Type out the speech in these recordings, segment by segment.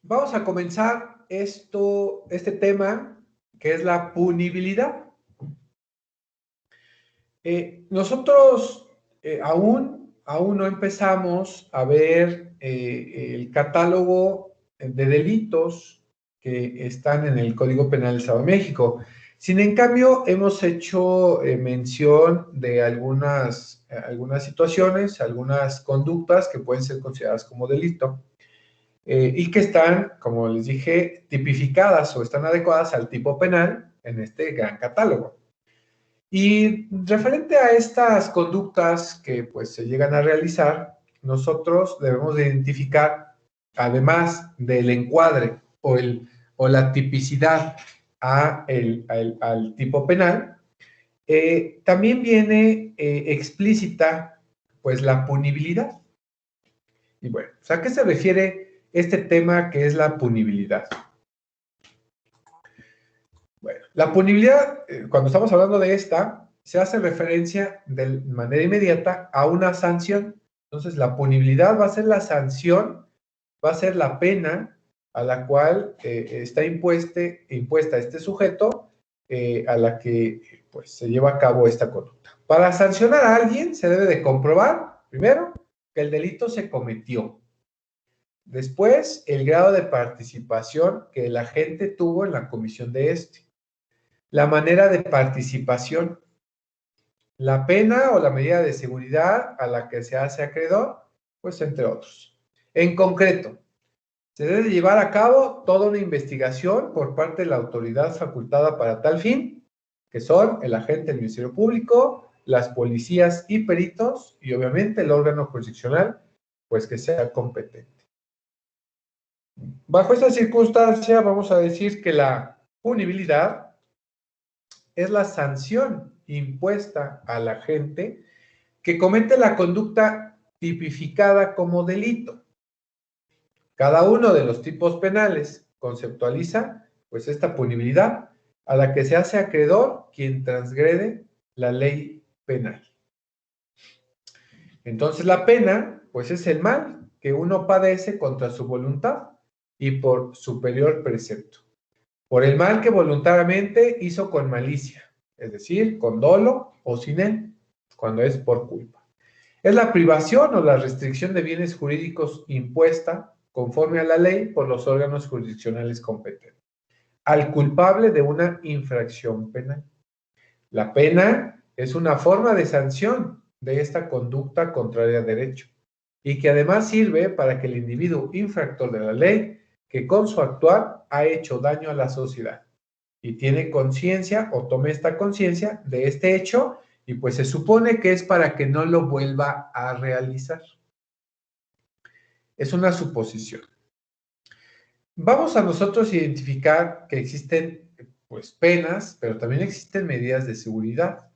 Vamos a comenzar este tema que es la punibilidad. Nosotros aún no empezamos a ver el catálogo de delitos que están en el Código Penal del Estado de México. Sin en cambio, hemos hecho mención de algunas situaciones, algunas conductas que pueden ser consideradas como delito. Y que están, como les dije, tipificadas o están adecuadas al tipo penal en este gran catálogo. Y referente a estas conductas que pues se llegan a realizar, nosotros debemos de identificar, además del encuadre o la tipicidad al tipo penal, también viene explícita pues la punibilidad. Y bueno, ¿a qué se refiere este tema que es la punibilidad? Bueno, la punibilidad, cuando estamos hablando de esta, se hace referencia de manera inmediata a una sanción. Entonces, la punibilidad va a ser la sanción, va a ser la pena a la cual está impuesta este sujeto a la que pues, se lleva a cabo esta conducta. Para sancionar a alguien se debe de comprobar, primero, que el delito se cometió. Después, el grado de participación que el agente tuvo en la comisión de este. La manera de participación, la pena o la medida de seguridad a la que se hace acreedor, pues entre otros. En concreto, se debe llevar a cabo toda una investigación por parte de la autoridad facultada para tal fin, que son el agente del Ministerio Público, las policías y peritos, y obviamente el órgano jurisdiccional, pues que sea competente. Bajo esta circunstancia, vamos a decir que la punibilidad es la sanción impuesta al agente que comete la conducta tipificada como delito. Cada uno de los tipos penales conceptualiza pues esta punibilidad a la que se hace acreedor quien transgrede la ley penal. Entonces la pena pues es el mal que uno padece contra su voluntad y por superior precepto. Por el mal que voluntariamente hizo con malicia, es decir, con dolo o sin él, cuando es por culpa. Es la privación o la restricción de bienes jurídicos impuesta conforme a la ley por los órganos jurisdiccionales competentes al culpable de una infracción penal. La pena es una forma de sanción de esta conducta contraria a derecho y que además sirve para que el individuo infractor de la ley que con su actuar ha hecho daño a la sociedad y tiene conciencia o tome esta conciencia de este hecho y pues se supone que es para que no lo vuelva a realizar. Es una suposición. Vamos a nosotros identificar que existen pues penas, pero también existen medidas de seguridad.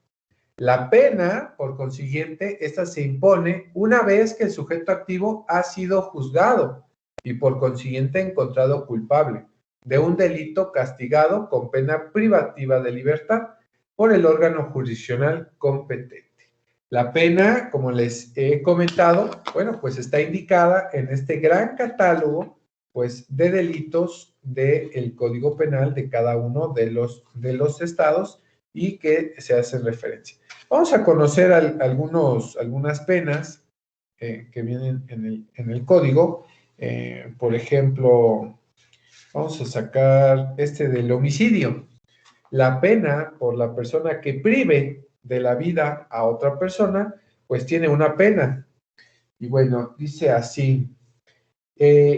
La pena, por consiguiente, esta se impone una vez que el sujeto activo ha sido juzgado y por consiguiente encontrado culpable de un delito castigado con pena privativa de libertad por el órgano jurisdiccional competente. La pena, como les he comentado, bueno, pues está indicada en este gran catálogo, pues, de delitos del Código Penal de cada uno de los estados y que se hace referencia. Vamos a conocer algunas penas que vienen en el código. Por ejemplo, vamos a sacar del homicidio. La pena por la persona que prive de la vida a otra persona, pues tiene una pena. Y bueno, dice así,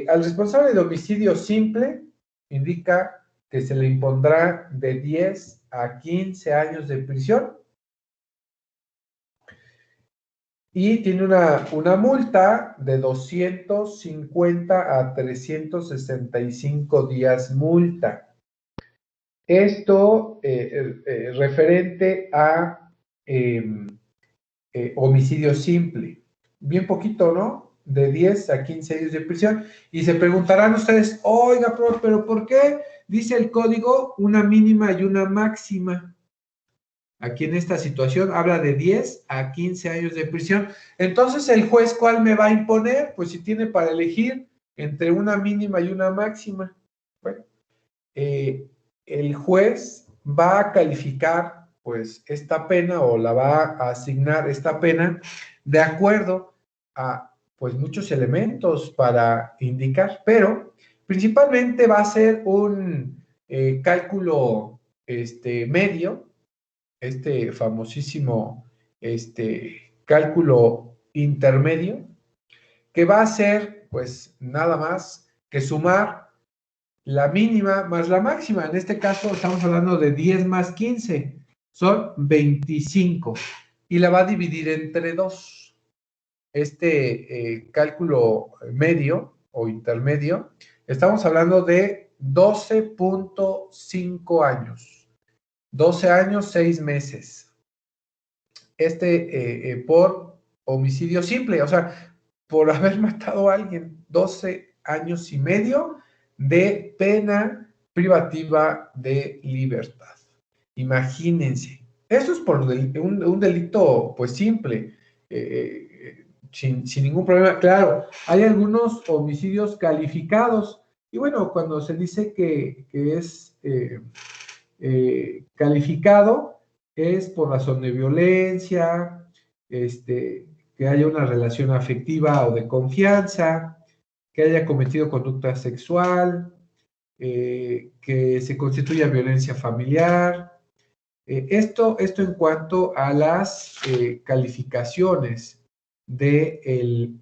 al responsable de homicidio simple indica que se le impondrá de 10 a 15 años de prisión y tiene una multa de 250 a 365 días multa. Esto referente a homicidio simple. Bien poquito, ¿no? De 10 a 15 años de prisión. Y se preguntarán ustedes, oiga, pero ¿por qué dice el código una mínima y una máxima? Aquí en esta situación habla de 10 a 15 años de prisión. Entonces, ¿el juez cuál me va a imponer? Pues si tiene para elegir entre una mínima y una máxima. Bueno, el juez va a calificar pues esta pena o la va a asignar esta pena de acuerdo a pues muchos elementos para indicar, pero principalmente va a ser un cálculo medio, famosísimo cálculo intermedio, que va a ser pues nada más que sumar la mínima más la máxima. En este caso estamos hablando de 10 más 15, son 25, y la va a dividir entre 2. Cálculo medio o intermedio, estamos hablando de 12.5 años. 12 años, 6 meses. Por homicidio simple, o sea, por haber matado a alguien, 12 años y medio de pena privativa de libertad. Imagínense. Eso es por un delito, pues, simple, sin ningún problema. Claro, hay algunos homicidios calificados, y bueno, cuando se dice que es calificado, es por razón de violencia, que haya una relación afectiva o de confianza, que haya cometido conducta sexual, que se constituya violencia familiar. Esto en cuanto a las calificaciones del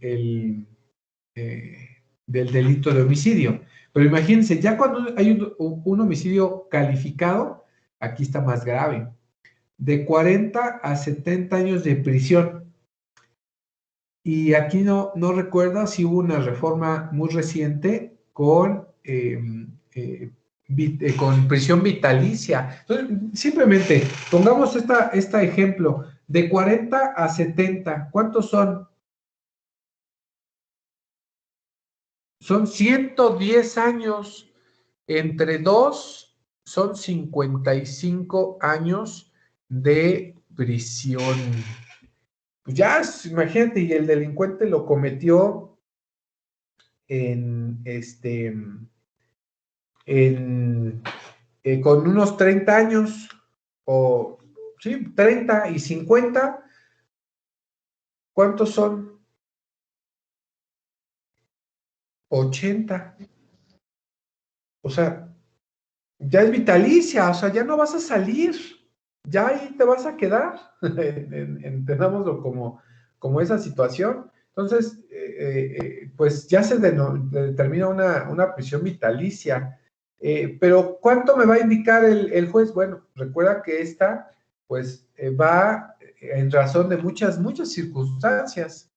delito de homicidio. Pero imagínense, ya cuando hay un homicidio calificado, aquí está más grave, de 40 a 70 años de prisión. Y aquí no recuerdo si hubo una reforma muy reciente con prisión vitalicia. Entonces, simplemente pongamos este ejemplo, de 40 a 70, ¿cuántos son? Son 110 años. Entre 2 son 55 años de prisión. Pues ya, imagínate, y el delincuente lo cometió con unos 30 años, o sí, 30 y 50, ¿cuántos son? 80. O sea, ya es vitalicia, o sea, ya no vas a salir, ya ahí te vas a quedar. Entendámoslo como esa situación. Entonces, pues ya se determina una prisión vitalicia. Pero ¿cuánto me va a indicar el juez? Bueno, recuerda que esta, pues, va en razón de muchas circunstancias.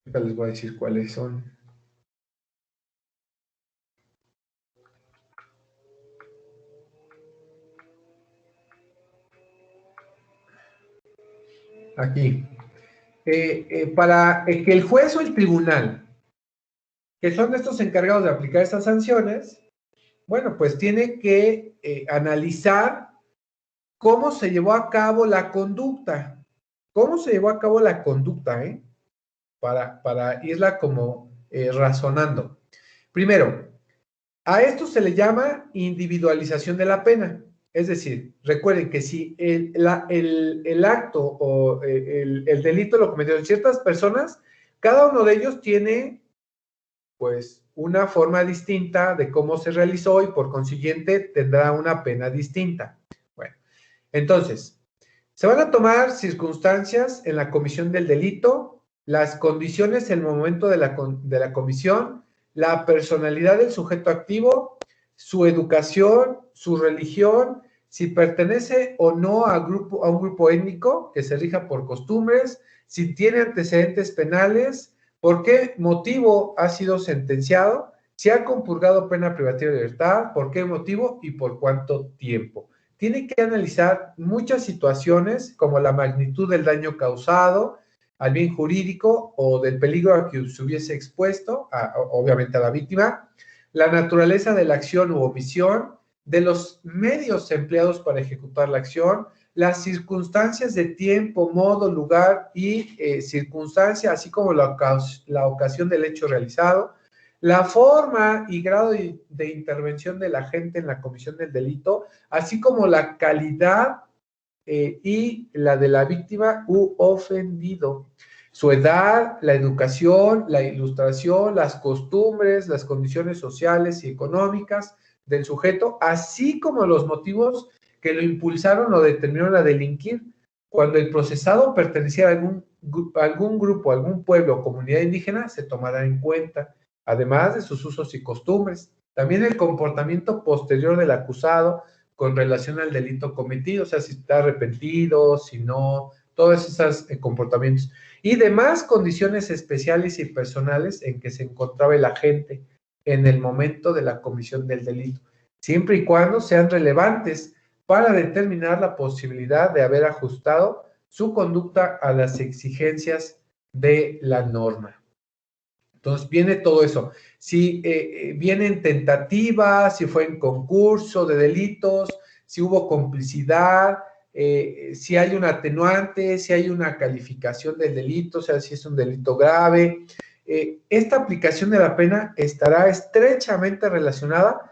Les voy a decir cuáles son. Aquí. Para que el juez o el tribunal, que son estos encargados de aplicar estas sanciones, bueno, pues tiene que analizar cómo se llevó a cabo la conducta. ¿Cómo se llevó a cabo la conducta, para irla como razonando? Primero, a esto se le llama individualización de la pena. Es decir, recuerden que si el acto o el delito lo cometieron ciertas personas, cada uno de ellos tiene, pues, una forma distinta de cómo se realizó y por consiguiente tendrá una pena distinta. Bueno, entonces, se van a tomar circunstancias en la comisión del delito, las condiciones en el momento de la comisión, la personalidad del sujeto activo, su educación, su religión, si pertenece o no a un grupo étnico que se rija por costumbres, si tiene antecedentes penales, por qué motivo ha sido sentenciado, si ha compurgado pena privativa de libertad, por qué motivo y por cuánto tiempo. Tiene que analizar muchas situaciones como la magnitud del daño causado al bien jurídico o del peligro a que se hubiese expuesto, obviamente a la víctima, la naturaleza de la acción u omisión, de los medios empleados para ejecutar la acción, las circunstancias de tiempo, modo, lugar y circunstancia, así como la ocasión del hecho realizado, la forma y grado de intervención del agente en la comisión del delito, así como la calidad y la de la víctima u ofendido, su edad, la educación, la ilustración, las costumbres, las condiciones sociales y económicas del sujeto, así como los motivos que lo impulsaron o determinaron a delinquir. Cuando el procesado pertenecía a algún grupo, algún pueblo o comunidad indígena, se tomará en cuenta, además de sus usos y costumbres. También el comportamiento posterior del acusado con relación al delito cometido, o sea, si está arrepentido, si no, todos esos comportamientos. Y demás condiciones especiales y personales en que se encontraba el agente en el momento de la comisión del delito, siempre y cuando sean relevantes para determinar la posibilidad de haber ajustado su conducta a las exigencias de la norma. Entonces viene todo eso. Si vienen tentativas, si fue en concurso de delitos, si hubo complicidad, si hay un atenuante, si hay una calificación del delito, o sea, si es un delito grave. Esta aplicación de la pena estará estrechamente relacionada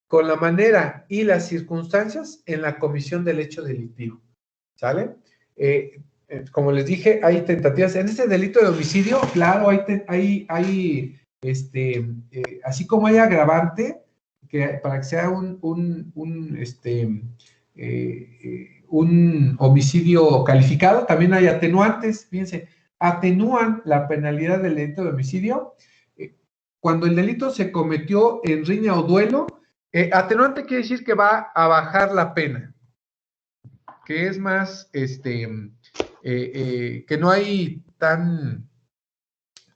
con la manera y las circunstancias en la comisión del hecho delictivo. ¿Sale? Como les dije, hay tentativas. En este delito de homicidio, claro, así como hay agravante, que para que sea un homicidio calificado, también hay atenuantes. Fíjense, atenúan la penalidad del delito de homicidio cuando el delito se cometió en riña o duelo. Atenuante quiere decir que va a bajar la pena, que es más, que no hay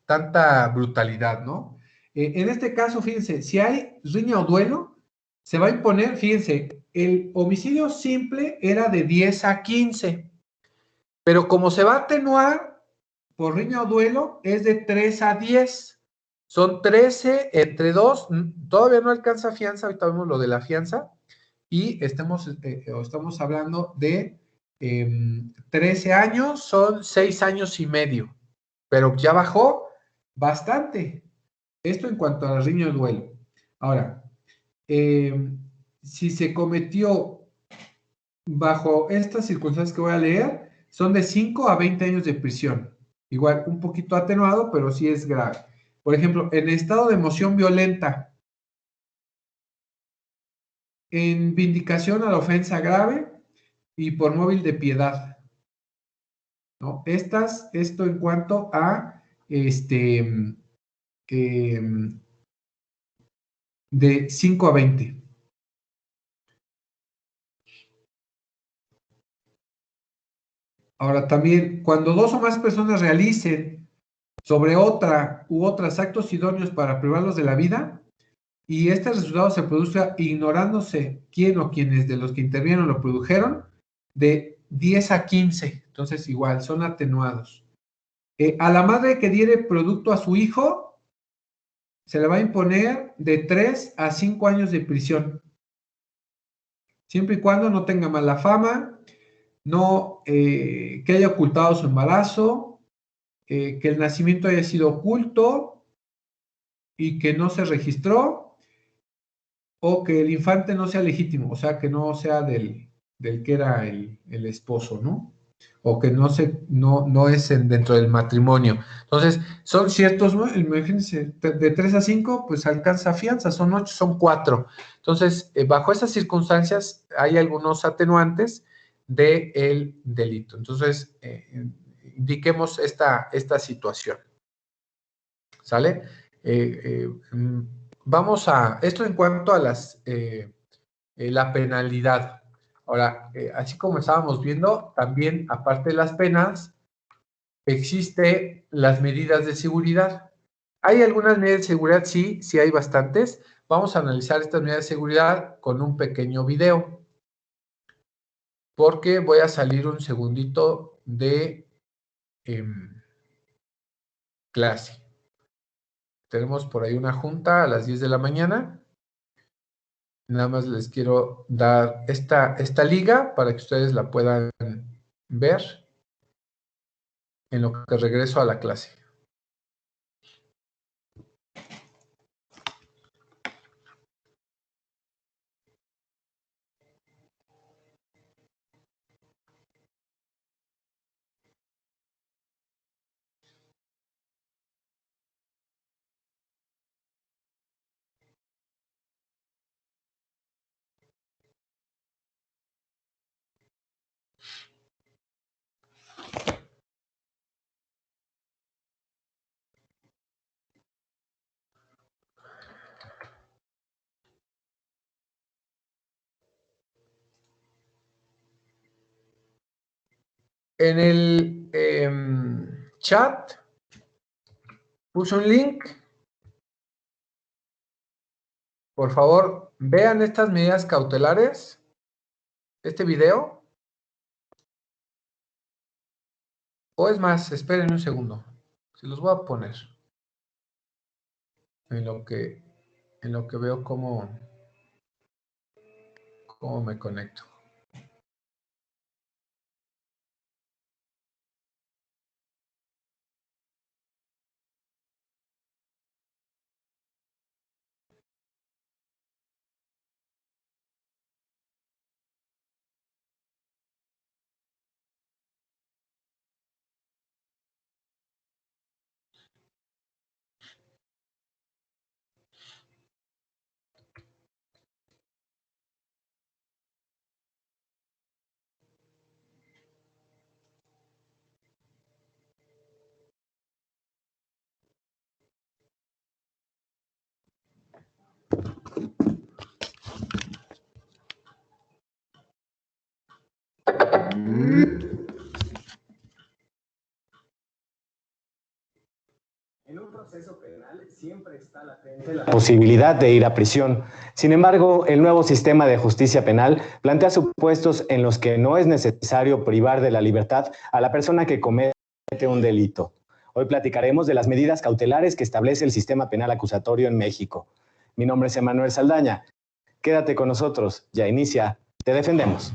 tanta brutalidad, ¿no? En este caso, fíjense, si hay riña o duelo, se va a imponer, fíjense, el homicidio simple era de 10 a 15, pero como se va a atenuar por riña o duelo, es de 3 a 10. Son 13 entre 2, todavía no alcanza fianza, ahorita vemos lo de la fianza, y estamos hablando de 13 años, son 6 años y medio, pero ya bajó bastante. Esto en cuanto a la riña de duelo. Ahora, si se cometió bajo estas circunstancias que voy a leer, son de 5 a 20 años de prisión. Igual, un poquito atenuado, pero sí es grave. Por ejemplo, en estado de emoción violenta, en vindicación a la ofensa grave y por móvil de piedad, ¿no? Esto en cuanto a de 5 a 20. Ahora también, cuando dos o más personas realicen sobre otra u otros actos idóneos para privarlos de la vida, y este resultado se produzca ignorándose quién o quienes de los que intervinieron lo produjeron, de 10 a 15. Entonces, igual, son atenuados. A la madre que diere producto a su hijo, se le va a imponer de 3 a 5 años de prisión, siempre y cuando no tenga mala fama, no que haya ocultado su embarazo, que el nacimiento haya sido oculto y que no se registró, o que el infante no sea legítimo, o sea, que no sea del que era el esposo, ¿no? O que no es dentro del matrimonio. Entonces, son ciertos, ¿no? Imagínense, de 3 a 5, pues alcanza fianza, son 8, son 4. Entonces, bajo esas circunstancias, hay algunos atenuantes del delito. Entonces, indiquemos esta situación. ¿Sale? Vamos a, esto en cuanto a la penalidad. Ahora, así como estábamos viendo, también aparte de las penas, existen las medidas de seguridad. ¿Hay algunas medidas de seguridad? Sí, sí hay bastantes. Vamos a analizar estas medidas de seguridad con un pequeño video, porque voy a salir un segundito de clase. Tenemos por ahí una junta a las 10 de la mañana. Nada más les quiero dar esta liga para que ustedes la puedan ver en lo que regreso a la clase. En el chat puse un link. Por favor, vean estas medidas cautelares, este video. O es más, esperen un segundo. Se los voy a poner en lo que veo cómo me conecto. En un proceso penal siempre está latente la posibilidad de ir a prisión. Sin embargo, el nuevo sistema de justicia penal plantea supuestos en los que no es necesario privar de la libertad a la persona que comete un delito. Hoy platicaremos de las medidas cautelares que establece el sistema penal acusatorio en México. Mi nombre es Emanuel Saldaña. Quédate con nosotros. Ya inicia Te Defendemos.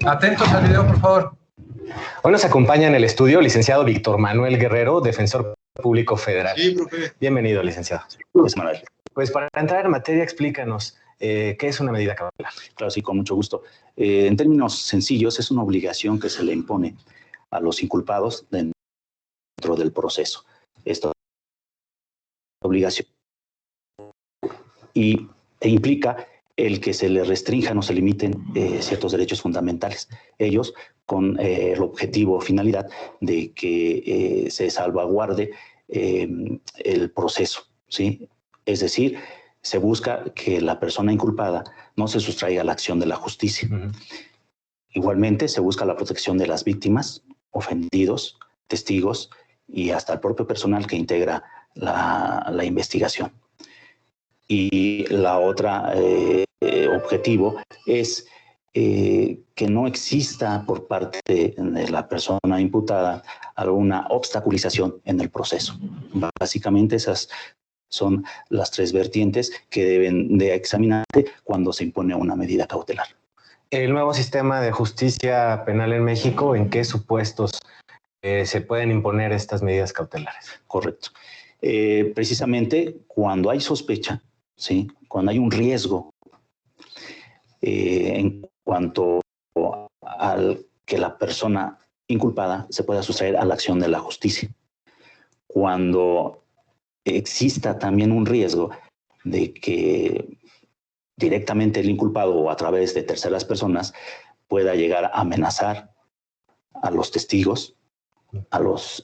Atentos al video, por favor. Hoy nos acompaña en el estudio el licenciado Víctor Manuel Guerrero, defensor público federal. Sí, profe. Bienvenido, licenciado. Pues, Manuel. Pues para entrar en materia, explícanos qué es una medida cautelar. Claro, sí, con mucho gusto. En términos sencillos, es una obligación que se le impone a los inculpados dentro del proceso. Esta obligación e implica el que se le restrinjan o se limiten ciertos derechos fundamentales. Ellos con el objetivo o finalidad de que se salvaguarde el proceso, ¿sí? Es decir, se busca que la persona inculpada no se sustraiga a la acción de la justicia. Igualmente, se busca la protección de las víctimas, ofendidos, testigos y hasta el propio personal que integra la investigación. Y la otra objetivo es que no exista por parte de la persona imputada alguna obstaculización en el proceso. Básicamente esas son las tres vertientes que deben de examinarse cuando se impone una medida cautelar. El nuevo sistema de justicia penal en México, ¿en qué supuestos se pueden imponer estas medidas cautelares? Correcto. Precisamente cuando hay sospecha, ¿sí? Cuando hay un riesgo en cuanto al que la persona inculpada se pueda sustraer a la acción de la justicia. Cuando exista también un riesgo de que directamente el inculpado o a través de terceras personas pueda llegar a amenazar a los testigos, a los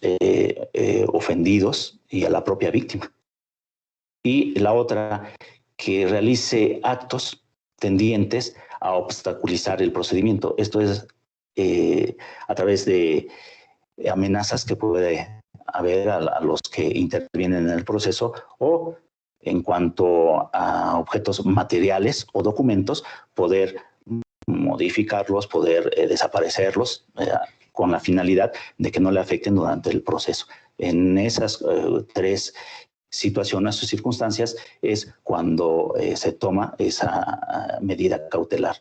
ofendidos y a la propia víctima. Y la otra, que realice actos tendientes a obstaculizar el procedimiento. Esto es a través de amenazas que puede haber a los que intervienen en el proceso o en cuanto a objetos materiales o documentos, poder modificarlos, poder desaparecerlos con la finalidad de que no le afecten durante el proceso. En esas tres situaciones o circunstancias es cuando se toma esa medida cautelar.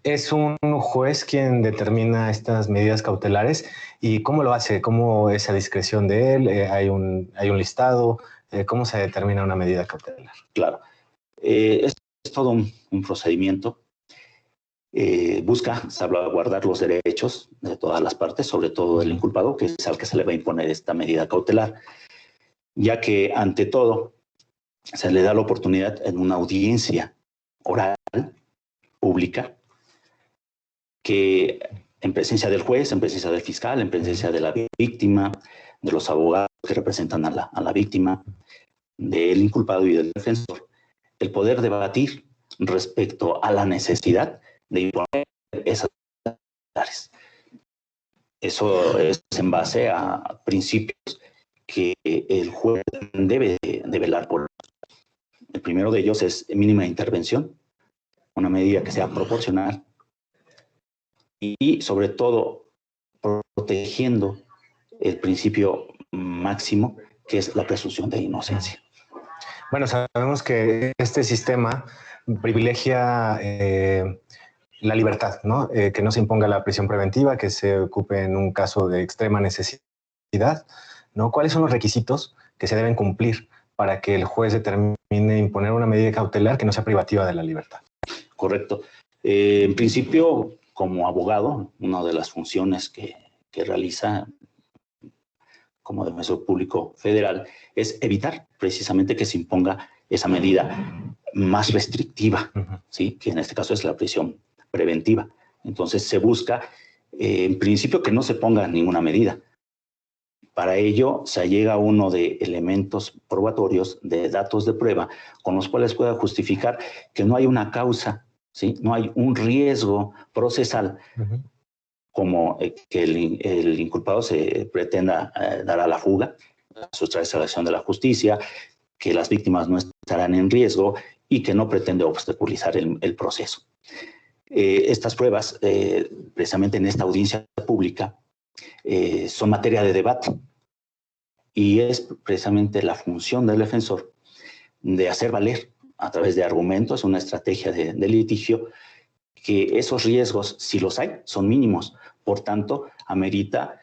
¿Es un juez quien determina estas medidas cautelares? ¿Y cómo lo hace? ¿Cómo es a discreción de él? ¿Hay un listado? ¿Cómo se determina una medida cautelar? Claro. Es todo un procedimiento. Busca salvaguardar los derechos de todas las partes, sobre todo del inculpado, que es al que se le va a imponer esta medida cautelar, ya que ante todo se le da la oportunidad en una audiencia oral, pública, que en presencia del juez, en presencia del fiscal, en presencia de la víctima, de los abogados que representan a la víctima, del inculpado y del defensor, el poder debatir respecto a la necesidad de imponer esas medidas. Eso es en base a principios que el juez debe de velar por. El primero de ellos es mínima intervención, una medida que sea proporcional y sobre todo protegiendo el principio máximo, que es la presunción de inocencia. Bueno, sabemos que este sistema privilegia la libertad, ¿no? Que no se imponga la prisión preventiva, que se ocupe en un caso de extrema necesidad, ¿no? ¿Cuáles son los requisitos que se deben cumplir para que el juez determine imponer una medida cautelar que no sea privativa de la libertad? Correcto. En principio, como abogado, una de las funciones que realiza como defensor público federal es evitar precisamente que se imponga esa medida más restrictiva, ¿sí? Que en este caso es la prisión preventiva. Entonces se busca, en principio, que no se ponga ninguna medida. Para ello se allega uno de elementos probatorios, de datos de prueba, con los cuales pueda justificar que no hay una causa, ¿sí? No hay un riesgo procesal, como que el inculpado se pretenda dar a la fuga, sustraerse a la acción de la justicia, que las víctimas no estarán en riesgo y que no pretende obstaculizar el proceso. Estas pruebas, precisamente en esta audiencia pública, son materia de debate y es precisamente la función del defensor de hacer valer a través de argumentos, una estrategia de litigio, que esos riesgos, si los hay, son mínimos. Por tanto, amerita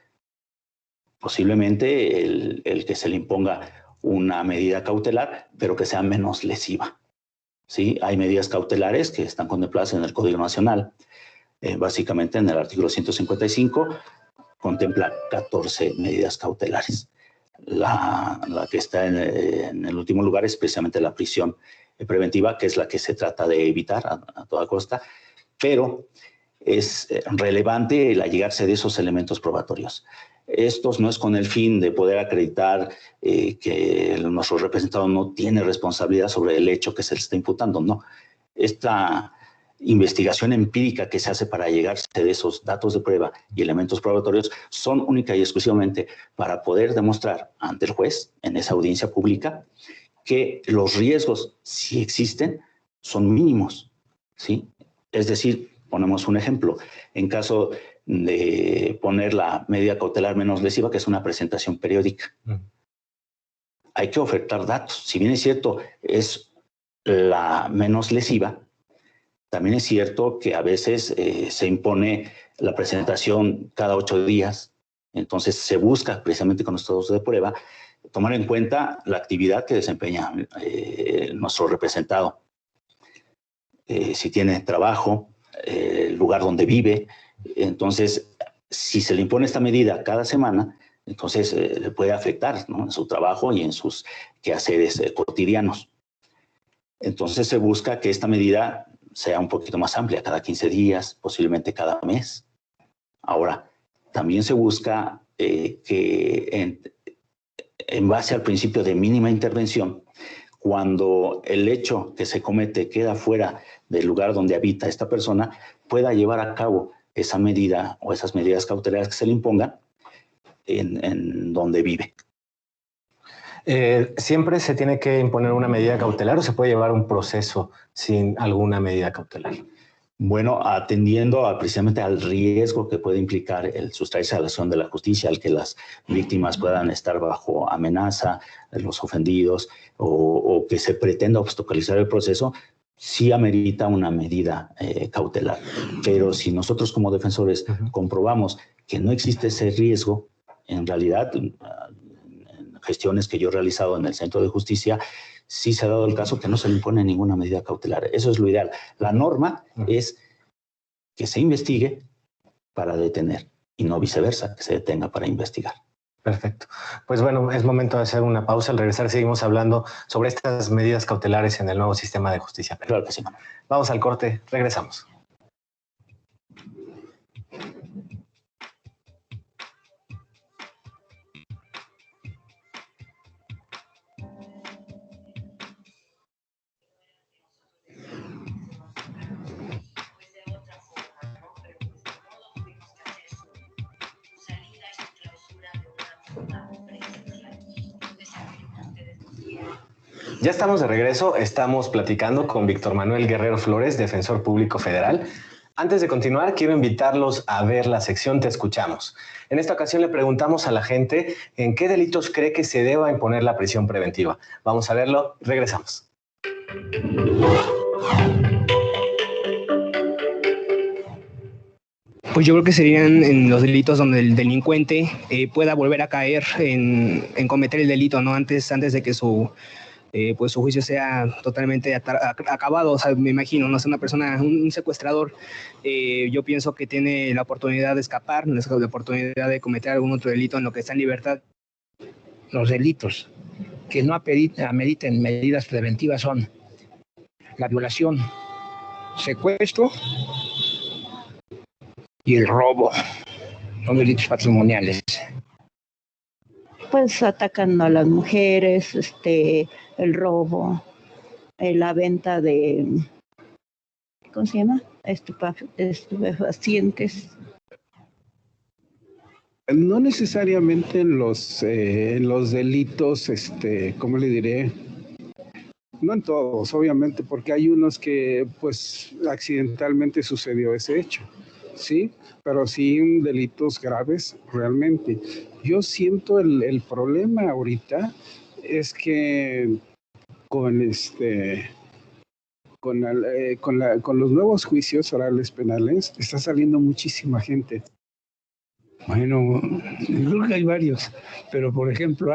posiblemente el que se le imponga una medida cautelar, pero que sea menos lesiva. ¿Sí? Hay medidas cautelares que están contempladas en el Código Nacional. Básicamente en el artículo 155 contempla 14 medidas cautelares. La que está en el último lugar es precisamente la prisión preventiva, que es la que se trata de evitar a toda costa, pero es relevante el allegarse de esos elementos probatorios. Estos no es con el fin de poder acreditar que nuestro representado no tiene responsabilidad sobre el hecho que se le está imputando, no. Esta investigación empírica que se hace para allegarse de esos datos de prueba y elementos probatorios son única y exclusivamente para poder demostrar ante el juez en esa audiencia pública que los riesgos, si existen, son mínimos, ¿sí? Es decir, ponemos un ejemplo, en caso de poner la medida cautelar menos lesiva, que es una presentación periódica. Hay que ofertar datos. Si bien es cierto, es la menos lesiva, también es cierto que a veces se impone la presentación cada 8 días. Entonces se busca, precisamente con los datos de prueba, tomar en cuenta la actividad que desempeña nuestro representado. Si tiene trabajo, el lugar donde vive. Entonces, si se le impone esta medida cada semana, entonces le puede afectar, ¿no?, en su trabajo y en sus quehaceres cotidianos. Entonces se busca que esta medida sea un poquito más amplia, cada 15 días, posiblemente cada mes. Ahora, también se busca que en base al principio de mínima intervención, cuando el hecho que se comete queda fuera del lugar donde habita esta persona, pueda llevar a cabo esa medida o esas medidas cautelares que se le impongan en donde vive. ¿Siempre se tiene que imponer una medida cautelar o se puede llevar un proceso sin alguna medida cautelar? Bueno, atendiendo precisamente al riesgo que puede implicar el sustraerse a la acción de la justicia, al que las víctimas puedan estar bajo amenaza, los ofendidos, o que se pretenda obstaculizar el proceso, sí amerita una medida cautelar. Pero si nosotros como defensores comprobamos que no existe ese riesgo, en realidad, en gestiones que yo he realizado en el Centro de Justicia, sí se ha dado el caso que no se le impone ninguna medida cautelar. Eso es lo ideal. La norma es que se investigue para detener y no viceversa, que se detenga para investigar. Perfecto. Pues bueno, es momento de hacer una pausa. Al regresar seguimos hablando sobre estas medidas cautelares en el nuevo sistema de justicia penal. Claro que sí, Manuel. Vamos al corte, regresamos. Ya estamos de regreso, estamos platicando con Víctor Manuel Guerrero Flores, defensor público federal. Antes de continuar, quiero invitarlos a ver la sección Te Escuchamos. En esta ocasión le preguntamos a la gente en qué delitos cree que se deba imponer la prisión preventiva. Vamos a verlo, regresamos. Pues yo creo que serían en los delitos donde el delincuente pueda volver a caer en cometer el delito, ¿no? Antes de que su juicio sea totalmente acabado. O sea, me imagino, no sé, una persona, un secuestrador, yo pienso que tiene la oportunidad de escapar, la oportunidad de cometer algún otro delito en lo que está en libertad. Los delitos que no ameriten medidas preventivas son la violación, secuestro y el robo. Son delitos patrimoniales. Pues atacando a las mujeres, el robo, la venta de, ¿cómo se llama? Estupefacientes. No necesariamente en los delitos, ¿cómo le diré? No en todos, obviamente, porque hay unos que, pues, accidentalmente sucedió ese hecho, ¿sí? Pero sí en delitos graves, realmente. Yo siento el problema ahorita es que con los nuevos juicios orales penales está saliendo muchísima gente. Bueno, yo creo que hay varios, pero por ejemplo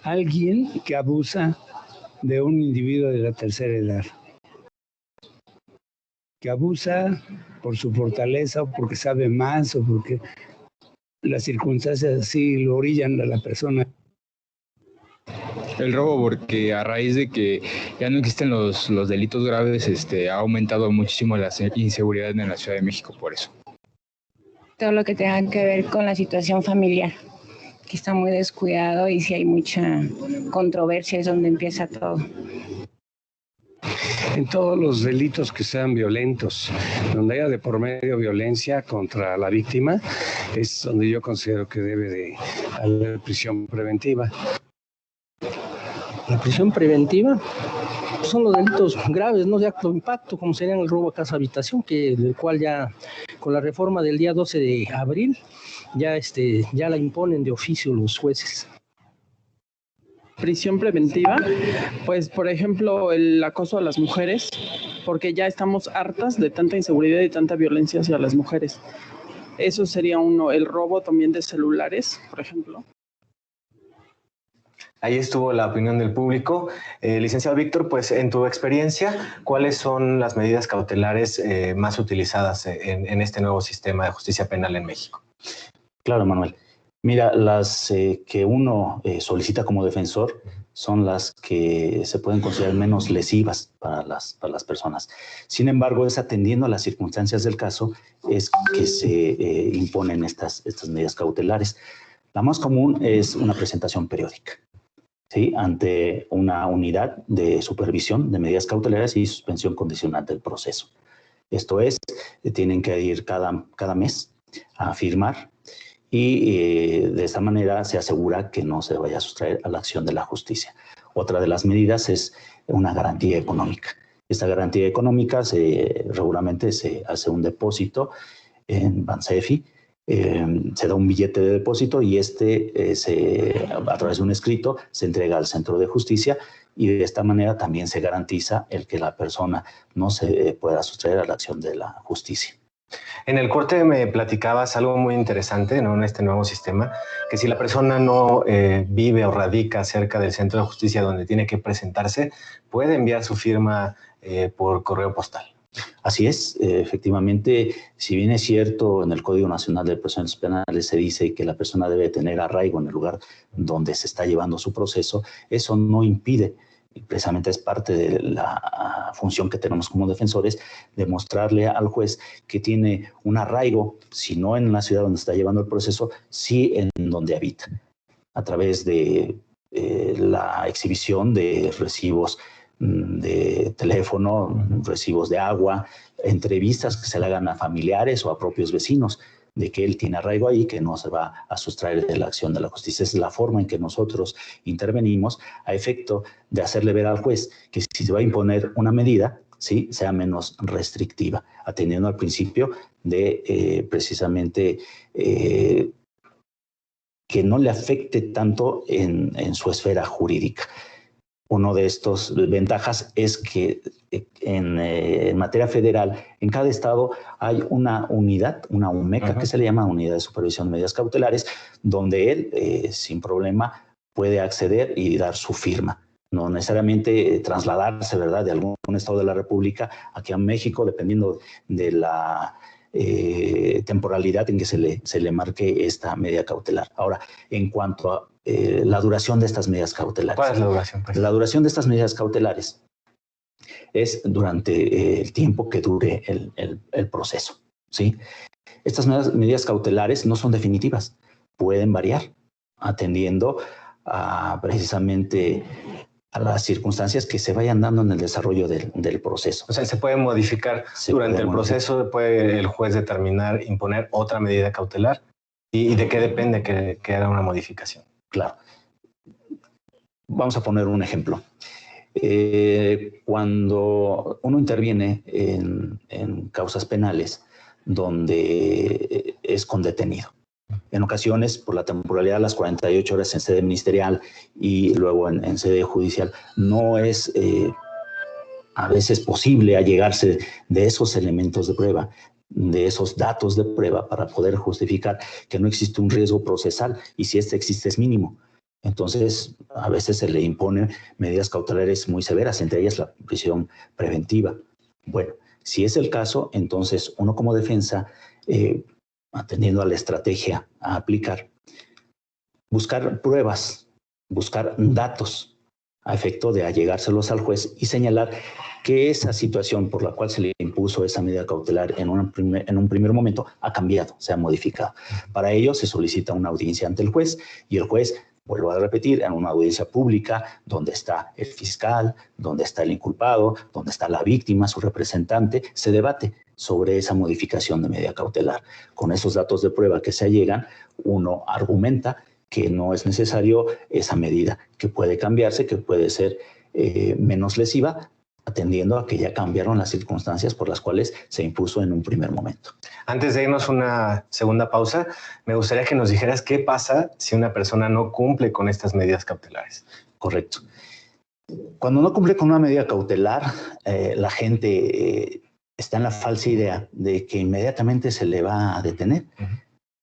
alguien que abusa de un individuo de la tercera edad, que abusa por su fortaleza o porque sabe más o porque las circunstancias así lo orillan a la persona. El robo, porque a raíz de que ya no existen los delitos graves, ha aumentado muchísimo la inseguridad en la Ciudad de México por eso. Todo lo que tenga que ver con la situación familiar, que está muy descuidado y si hay mucha controversia es donde empieza todo. En todos los delitos que sean violentos, donde haya de por medio violencia contra la víctima, es donde yo considero que debe de haber prisión preventiva. La prisión preventiva son los delitos graves, no de alto impacto, como serían el robo a casa habitación, del cual ya con la reforma del día 12 de abril ya la imponen de oficio los jueces. Prisión preventiva, pues por ejemplo el acoso a las mujeres, porque ya estamos hartas de tanta inseguridad y tanta violencia hacia las mujeres. Eso sería uno, el robo también de celulares, por ejemplo. Ahí estuvo la opinión del público. Licenciado Víctor, pues en tu experiencia, ¿cuáles son las medidas cautelares más utilizadas en este nuevo sistema de justicia penal en México? Claro, Manuel. Mira, las que uno solicita como defensor son las que se pueden considerar menos lesivas para las personas. Sin embargo, es atendiendo a las circunstancias del caso es que se imponen estas medidas cautelares. La más común es una presentación periódica, ¿sí?, ante una unidad de supervisión de medidas cautelares y suspensión condicional del proceso. Esto es, tienen que ir cada mes a firmar y de esta manera se asegura que no se vaya a sustraer a la acción de la justicia. Otra de las medidas es una garantía económica. Esta garantía económica regularmente se hace un depósito en Bansefi, se da un billete de depósito y a través de un escrito se entrega al centro de justicia, y de esta manera también se garantiza el que la persona no se pueda sustraer a la acción de la justicia. En el corte me platicabas algo muy interesante, ¿no?, en este nuevo sistema, que si la persona no vive o radica cerca del centro de justicia donde tiene que presentarse, puede enviar su firma por correo postal. Así es, efectivamente, si bien es cierto, en el Código Nacional de Procedimientos Penales se dice que la persona debe tener arraigo en el lugar donde se está llevando su proceso, eso no impide, y precisamente es parte de la función que tenemos como defensores, demostrarle al juez que tiene un arraigo, si no en la ciudad donde está llevando el proceso, sí en donde habita, a través de la exhibición de recibos de teléfono, recibos de agua, entrevistas que se le hagan a familiares o a propios vecinos de que él tiene arraigo ahí, que no se va a sustraer de la acción de la justicia. Esa es la forma en que nosotros intervenimos a efecto de hacerle ver al juez que si se va a imponer una medida, ¿sí?, sea menos restrictiva, atendiendo al principio de precisamente que no le afecte tanto en su esfera jurídica. Una de estas ventajas es que en materia federal, en cada estado hay una unidad, una UMECA, que se le llama Unidad de Supervisión de Medidas Cautelares, donde él, sin problema, puede acceder y dar su firma. No necesariamente trasladarse, ¿verdad?, de algún estado de la República aquí a México, dependiendo de la temporalidad en que se le marque esta medida cautelar. Ahora, en cuanto a la duración de estas medidas cautelares. ¿Cuál es la duración? La duración de estas medidas cautelares es durante el tiempo que dure el proceso, ¿sí? Estas medidas cautelares no son definitivas, pueden variar atendiendo a precisamente a las circunstancias que se vayan dando en el desarrollo del proceso. O sea, se puede modificar durante el proceso, puede el juez determinar, imponer otra medida cautelar. ¿Y de qué depende que haga una modificación? Claro. Vamos a poner un ejemplo. Cuando uno interviene en causas penales donde es con detenido, en ocasiones, por la temporalidad de las 48 horas en sede ministerial y luego en sede judicial, no es a veces posible allegarse de esos elementos de prueba, de esos datos de prueba para poder justificar que no existe un riesgo procesal, y si este existe es mínimo. Entonces, a veces se le imponen medidas cautelares muy severas, entre ellas la prisión preventiva. Bueno, si es el caso, entonces uno como defensa, atendiendo a la estrategia a aplicar, buscar pruebas, buscar datos a efecto de allegárselos al juez y señalar que esa situación por la cual se le impuso esa medida cautelar en un primer momento ha cambiado, se ha modificado. Para ello se solicita una audiencia ante el juez y el juez, vuelvo a repetir, en una audiencia pública donde está el fiscal, donde está el inculpado, donde está la víctima, su representante, se debate sobre esa modificación de medida cautelar. Con esos datos de prueba que se allegan, uno argumenta que no es necesario esa medida, que puede cambiarse, que puede ser menos lesiva, atendiendo a que ya cambiaron las circunstancias por las cuales se impuso en un primer momento. Antes de irnos a una segunda pausa, me gustaría que nos dijeras qué pasa si una persona no cumple con estas medidas cautelares. Correcto. Cuando no cumple con una medida cautelar, la gente está en la falsa idea de que inmediatamente se le va a detener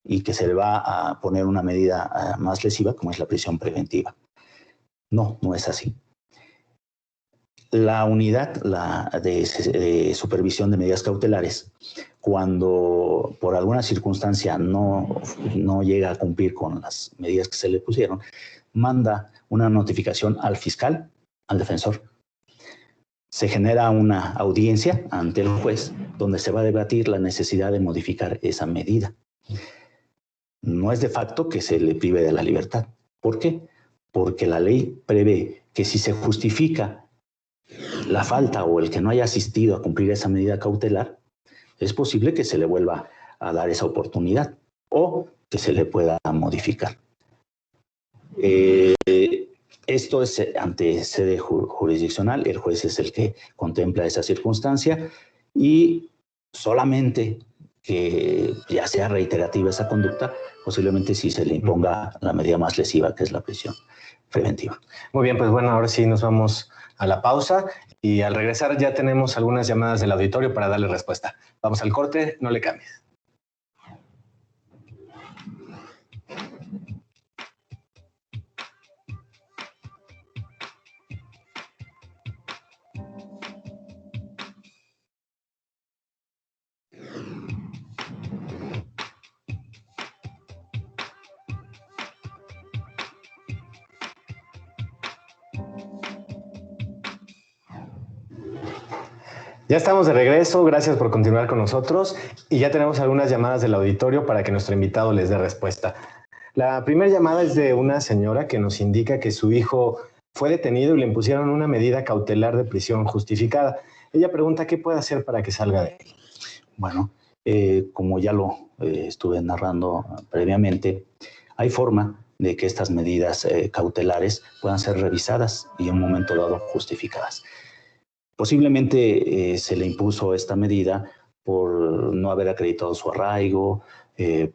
y que se le va a poner una medida más lesiva, como es la prisión preventiva. No, no es así. La unidad de supervisión de medidas cautelares, cuando por alguna circunstancia no llega a cumplir con las medidas que se le pusieron, manda una notificación al fiscal, al defensor. Se genera una audiencia ante el juez donde se va a debatir la necesidad de modificar esa medida. No es de facto que se le prive de la libertad. ¿Por qué? Porque la ley prevé que si se justifica la falta o el que no haya asistido a cumplir esa medida cautelar, es posible que se le vuelva a dar esa oportunidad. O que se le pueda modificar. Esto es ante sede jurisdiccional, el juez es el que contempla esa circunstancia y solamente que ya sea reiterativa esa conducta, posiblemente sí se le imponga la medida más lesiva, que es la prisión preventiva. Muy bien, pues bueno, ahora sí nos vamos a la pausa y al regresar ya tenemos algunas llamadas del auditorio para darle respuesta. Vamos al corte, no le cambies. Ya estamos de regreso, gracias por continuar con nosotros y ya tenemos algunas llamadas del auditorio para que nuestro invitado les dé respuesta. La primera llamada es de una señora que nos indica que su hijo fue detenido y le impusieron una medida cautelar de prisión justificada. Ella pregunta qué puede hacer para que salga de ahí. Bueno, como ya lo estuve narrando previamente, hay forma de que estas medidas cautelares puedan ser revisadas y en un momento dado justificadas. Posiblemente se le impuso esta medida por no haber acreditado su arraigo,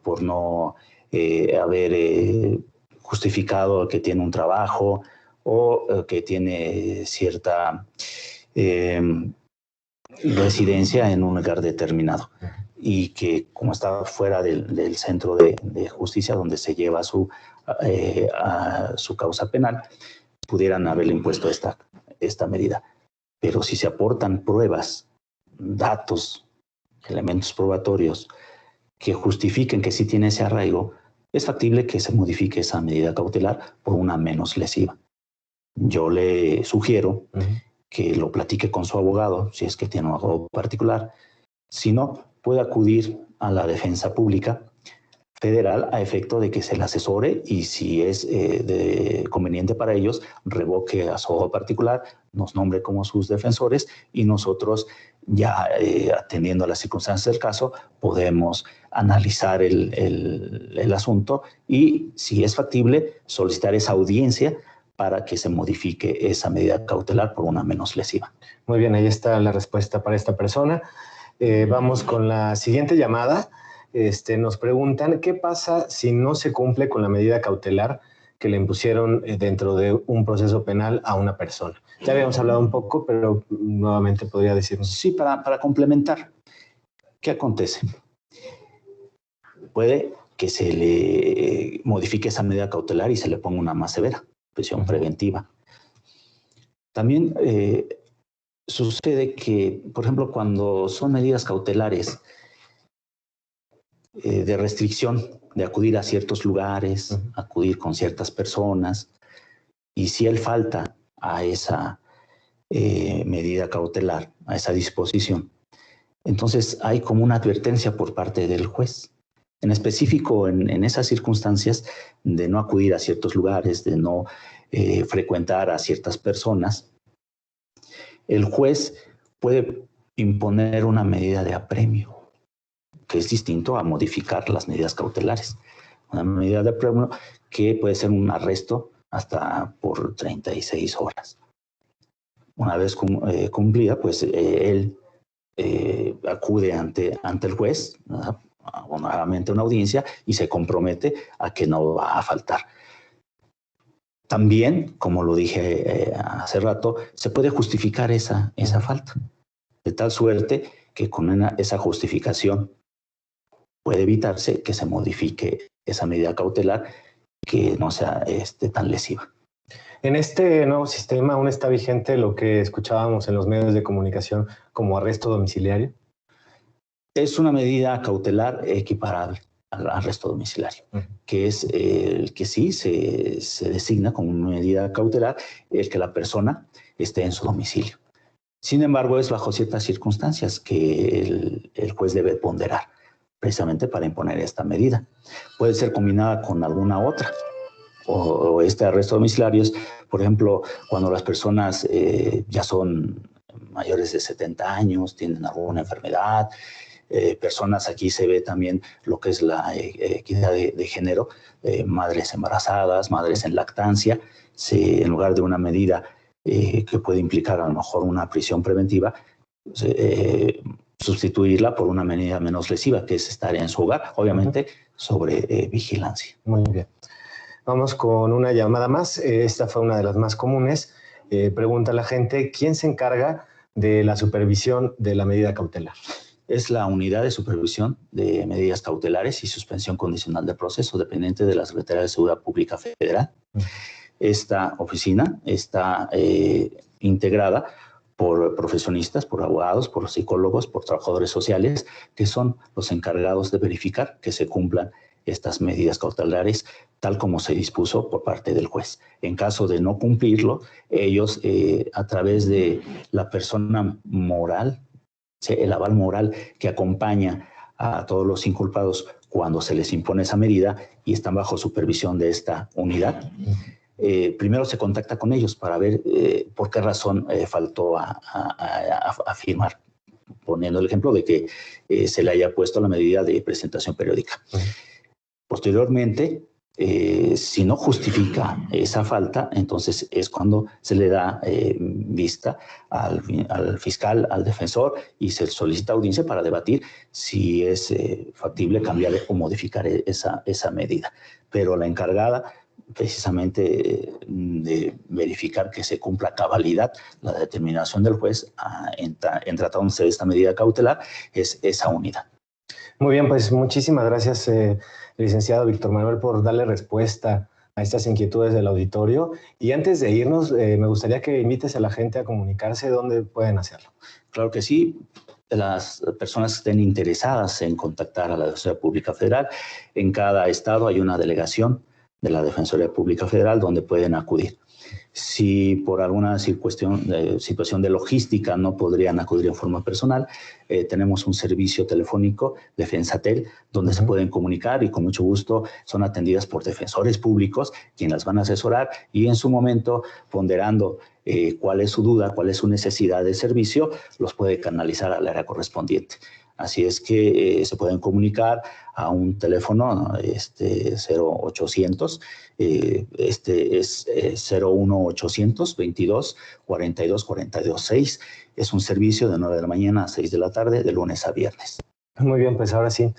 por no haber justificado que tiene un trabajo o que tiene cierta residencia en un lugar determinado y que como está fuera del centro de justicia donde se lleva a su causa penal, pudieran haberle impuesto esta medida. Pero si se aportan pruebas, datos, elementos probatorios que justifiquen que sí tiene ese arraigo, es factible que se modifique esa medida cautelar por una menos lesiva. Yo le sugiero que lo platique con su abogado, si es que tiene un abogado particular. Si no, puede acudir a la defensa pública federal a efecto de que se le asesore y si es conveniente para ellos, revoque a su abogado particular, nos nombre como sus defensores y nosotros ya atendiendo a las circunstancias del caso podemos analizar el asunto y si es factible solicitar esa audiencia para que se modifique esa medida cautelar por una menos lesiva. Muy bien, ahí está la respuesta para esta persona. Vamos con la siguiente llamada. Nos preguntan qué pasa si no se cumple con la medida cautelar que le impusieron dentro de un proceso penal a una persona. Ya habíamos hablado un poco, pero nuevamente podría decirnos. Sí, para complementar. ¿Qué acontece? Puede que se le modifique esa medida cautelar y se le ponga una más severa, prisión preventiva. También sucede que, por ejemplo, cuando son medidas cautelares de restricción, de acudir a ciertos lugares, acudir con ciertas personas, y si él falta a esa medida cautelar, a esa disposición, entonces hay como una advertencia por parte del juez. En específico, en esas circunstancias de no acudir a ciertos lugares, de no frecuentar a ciertas personas, el juez puede imponer una medida de apremio, que es distinto a modificar las medidas cautelares. Una medida de apremio que puede ser un arresto hasta por 36 horas. Una vez cumplida, pues él acude ante el juez, nuevamente una audiencia, y se compromete a que no va a faltar. También, como lo dije hace rato, se puede justificar esa falta, de tal suerte que con esa justificación puede evitarse que se modifique esa medida cautelar que no sea tan lesiva. En este nuevo sistema aún está vigente lo que escuchábamos en los medios de comunicación como arresto domiciliario. Es una medida cautelar equiparable al arresto domiciliario, que es el que sí se designa como una medida cautelar el que la persona esté en su domicilio. Sin embargo, es bajo ciertas circunstancias que el juez debe ponderar, precisamente para imponer esta medida. Puede ser combinada con alguna otra. O este arresto domiciliario es, por ejemplo, cuando las personas ya son mayores de 70 años, tienen alguna enfermedad, personas. Aquí se ve también lo que es la equidad de género, madres embarazadas, madres en lactancia. En lugar de una medida que puede implicar a lo mejor una prisión preventiva, sustituirla por una medida menos lesiva, que es estar en su hogar, obviamente sobre vigilancia. Muy bien. Vamos con una llamada más. Esta fue una de las más comunes. Pregunta la gente, ¿quién se encarga de la supervisión de la medida cautelar? Es la Unidad de Supervisión de Medidas Cautelares y Suspensión Condicional de Proceso, dependiente de la Secretaría de Seguridad Pública Federal. Esta oficina está integrada por profesionistas, por abogados, por psicólogos, por trabajadores sociales, que son los encargados de verificar que se cumplan estas medidas cautelares tal como se dispuso por parte del juez. En caso de no cumplirlo, ellos a través de la persona moral, el aval moral que acompaña a todos los inculpados cuando se les impone esa medida y están bajo supervisión de esta unidad, primero se contacta con ellos para ver por qué razón faltó a firmar, poniendo el ejemplo de que se le haya puesto la medida de presentación periódica. Posteriormente, si no justifica esa falta, entonces es cuando se le da vista al fiscal, al defensor, y se solicita audiencia para debatir si es factible cambiar o modificar esa medida. Pero la encargada precisamente de verificar que se cumpla a cabalidad la determinación del juez en tratándose de esta medida cautelar es esa unidad. Muy bien, pues muchísimas gracias, licenciado Víctor Manuel, por darle respuesta a estas inquietudes del auditorio. Y antes de irnos, me gustaría que invites a la gente a comunicarse. ¿Dónde pueden hacerlo? Claro que sí. Las personas que estén interesadas en contactar a la Defensoría Pública Federal, en cada estado hay una delegación de la Defensoría Pública Federal donde pueden acudir. Si por alguna situación de logística no podrían acudir en forma personal, tenemos un servicio telefónico, Defensatel, donde se pueden comunicar y con mucho gusto son atendidas por defensores públicos, quienes las van a asesorar y en su momento, ponderando cuál es su duda, cuál es su necesidad de servicio, los puede canalizar al área correspondiente. Así es que se pueden comunicar a un teléfono 0800, es 01800 22 42 42 6. Es un servicio de 9 de la mañana a 6 de la tarde, de lunes a viernes. Muy bien, pues ahora sí,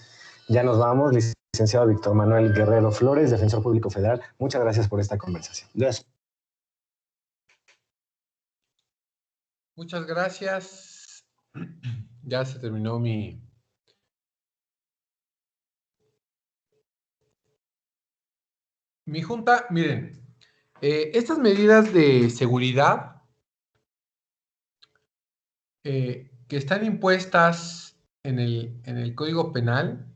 ya nos vamos. Licenciado Víctor Manuel Guerrero Flores, Defensor Público Federal, muchas gracias por esta conversación. Gracias. Muchas gracias. Ya se terminó mi junta. Miren, estas medidas de seguridad que están impuestas en el Código Penal,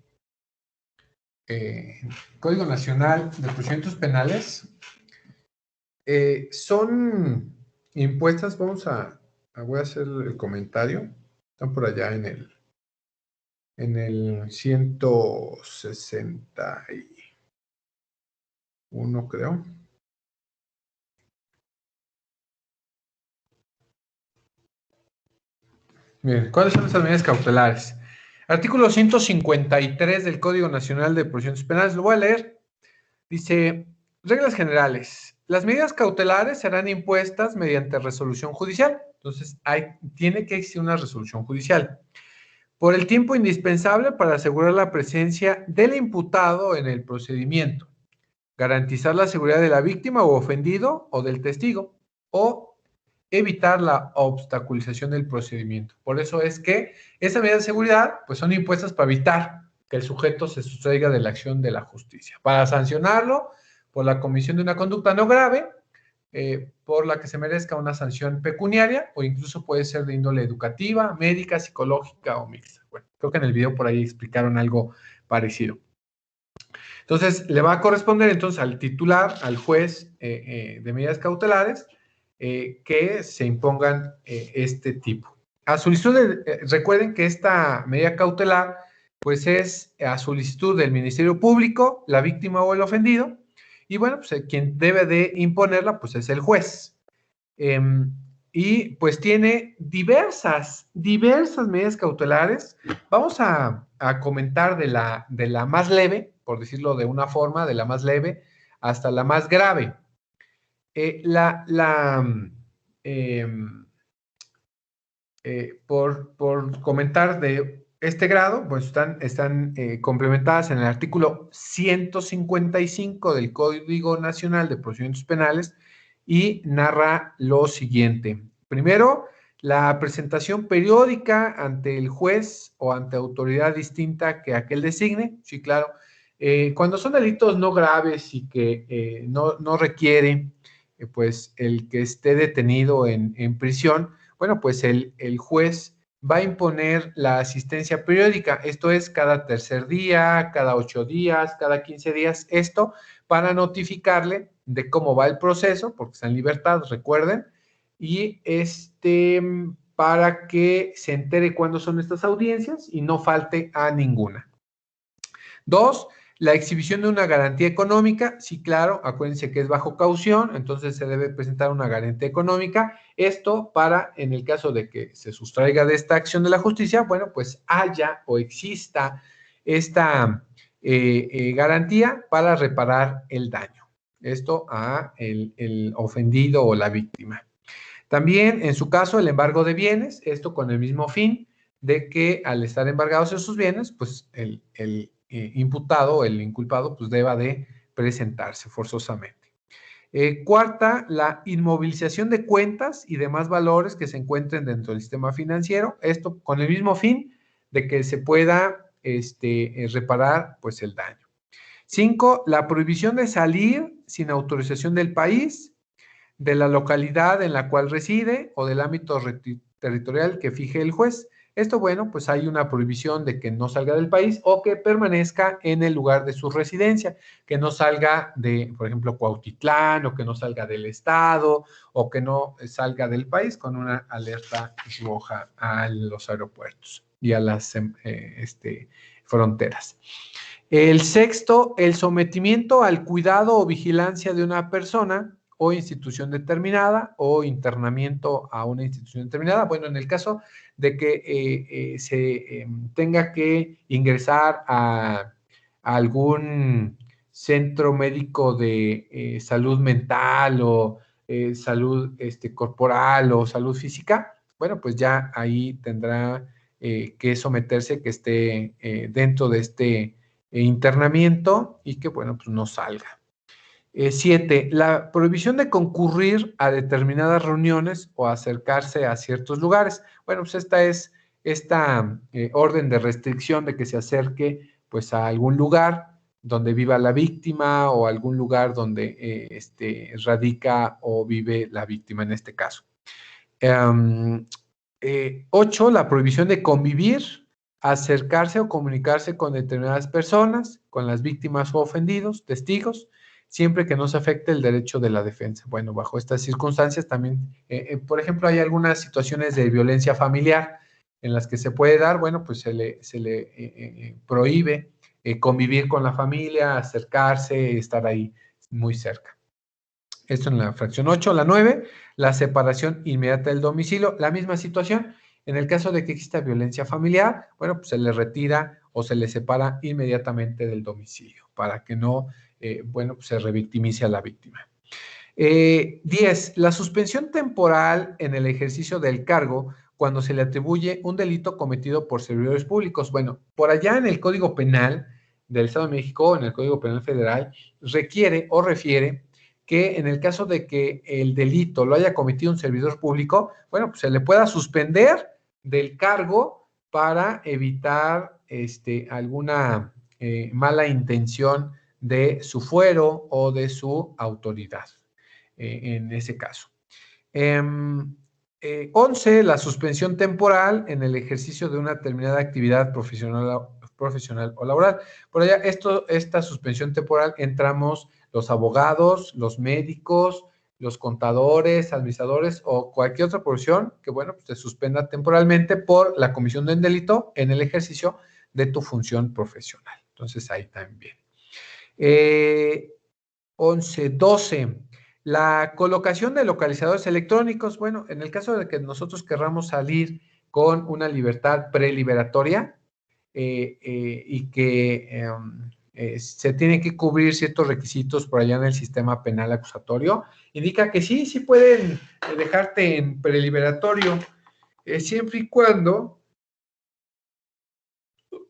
Código Nacional de Procedimientos Penales, son impuestas. Voy a hacer el comentario. Están por allá en el 161, creo. Miren, ¿cuáles son estas medidas cautelares? Artículo 153 del Código Nacional de Procedimientos Penales. Lo voy a leer. Dice, reglas generales. Las medidas cautelares serán impuestas mediante resolución judicial. Entonces, tiene que existir una resolución judicial. Por el tiempo indispensable para asegurar la presencia del imputado en el procedimiento, garantizar la seguridad de la víctima o ofendido o del testigo, o evitar la obstaculización del procedimiento. Por eso es que esas medidas de seguridad pues, son impuestas para evitar que el sujeto se sustraiga de la acción de la justicia, para sancionarlo por la comisión de una conducta no grave, por la que se merezca una sanción pecuniaria o incluso puede ser de índole educativa, médica, psicológica o mixta. Bueno, creo que en el video por ahí explicaron algo parecido. Entonces, le va a corresponder entonces al titular, al juez de medidas cautelares, que se impongan este tipo. A solicitud recuerden que esta medida cautelar pues es a solicitud del Ministerio Público, la víctima o el ofendido, y bueno, pues quien debe de imponerla pues es el juez. Y y pues tiene diversas medidas cautelares. Vamos a comentar de la más leve, por decirlo de una forma, de la más leve hasta la más grave. Por comentar de este grado, pues están complementadas en el artículo 155 del Código Nacional de Procedimientos Penales y narra lo siguiente. Primero, la presentación periódica ante el juez o ante autoridad distinta que aquel designe. Sí, claro. Cuando son delitos no graves y que no requiere pues el que esté detenido en prisión, bueno, pues el juez va a imponer la asistencia periódica. Esto es cada tercer día, cada 8 días, cada 15 días. Esto para notificarle de cómo va el proceso, porque está en libertad, recuerden, y para que se entere cuándo son estas audiencias y no falte a ninguna. 2, la exhibición de una garantía económica. Sí, claro, acuérdense que es bajo caución, entonces se debe presentar una garantía económica. Esto para, en el caso de que se sustraiga de esta acción de la justicia, bueno, pues haya o exista esta garantía para reparar el daño. Esto a el ofendido o la víctima. También, en su caso, el embargo de bienes, esto con el mismo fin de que al estar embargados esos bienes, pues el imputado, el inculpado, pues deba de presentarse forzosamente. Cuarta, la inmovilización de cuentas y demás valores que se encuentren dentro del sistema financiero, esto con el mismo fin de que se pueda reparar pues el daño. 5, la prohibición de salir sin autorización del país, de la localidad en la cual reside o del ámbito territorial que fije el juez. Esto, bueno, pues hay una prohibición de que no salga del país o que permanezca en el lugar de su residencia, que no salga de, por ejemplo, Cuautitlán, o que no salga del estado, o que no salga del país, con una alerta roja a los aeropuertos y a las fronteras. El sexto, el sometimiento al cuidado o vigilancia de una persona o institución determinada o internamiento a una institución determinada. Bueno, en el caso de que se tenga que ingresar a algún centro médico de salud mental o salud corporal o salud física, bueno, pues ya ahí tendrá que someterse, que esté dentro de este internamiento y que, bueno, pues no salga. 7, la prohibición de concurrir a determinadas reuniones o acercarse a ciertos lugares. Bueno, pues esta orden de restricción de que se acerque pues a algún lugar donde viva la víctima o algún lugar donde radica o vive la víctima en este caso. 8, la prohibición de convivir, acercarse o comunicarse con determinadas personas, con las víctimas o ofendidos, testigos, siempre que no se afecte el derecho de la defensa. Bueno, bajo estas circunstancias también, por ejemplo, hay algunas situaciones de violencia familiar en las que se puede dar, bueno, pues se le prohíbe convivir con la familia, acercarse, estar ahí muy cerca. Esto en la fracción 8. La 9, la separación inmediata del domicilio, la misma situación. En el caso de que exista violencia familiar, bueno, pues se le retira o se le separa inmediatamente del domicilio para que no pues se revictimice a la víctima. 10. La suspensión temporal en el ejercicio del cargo cuando se le atribuye un delito cometido por servidores públicos. Bueno, por allá en el Código Penal del Estado de México, en el Código Penal Federal, requiere o refiere que en el caso de que el delito lo haya cometido un servidor público, bueno, pues se le pueda suspender del cargo para evitar alguna mala intención de su fuero o de su autoridad, en ese caso. 11, la suspensión temporal en el ejercicio de una determinada actividad profesional o laboral. Por allá, esta suspensión temporal entramos los abogados, los médicos, los contadores, administradores o cualquier otra profesión que, bueno, pues te suspenda temporalmente por la comisión de un delito en el ejercicio de tu función profesional. Entonces, ahí también. 11, 12. La colocación de localizadores electrónicos, bueno, en el caso de que nosotros querramos salir con una libertad preliberatoria y que se tienen que cubrir ciertos requisitos por allá en el sistema penal acusatorio, indica que sí, sí pueden dejarte en preliberatorio, siempre y cuando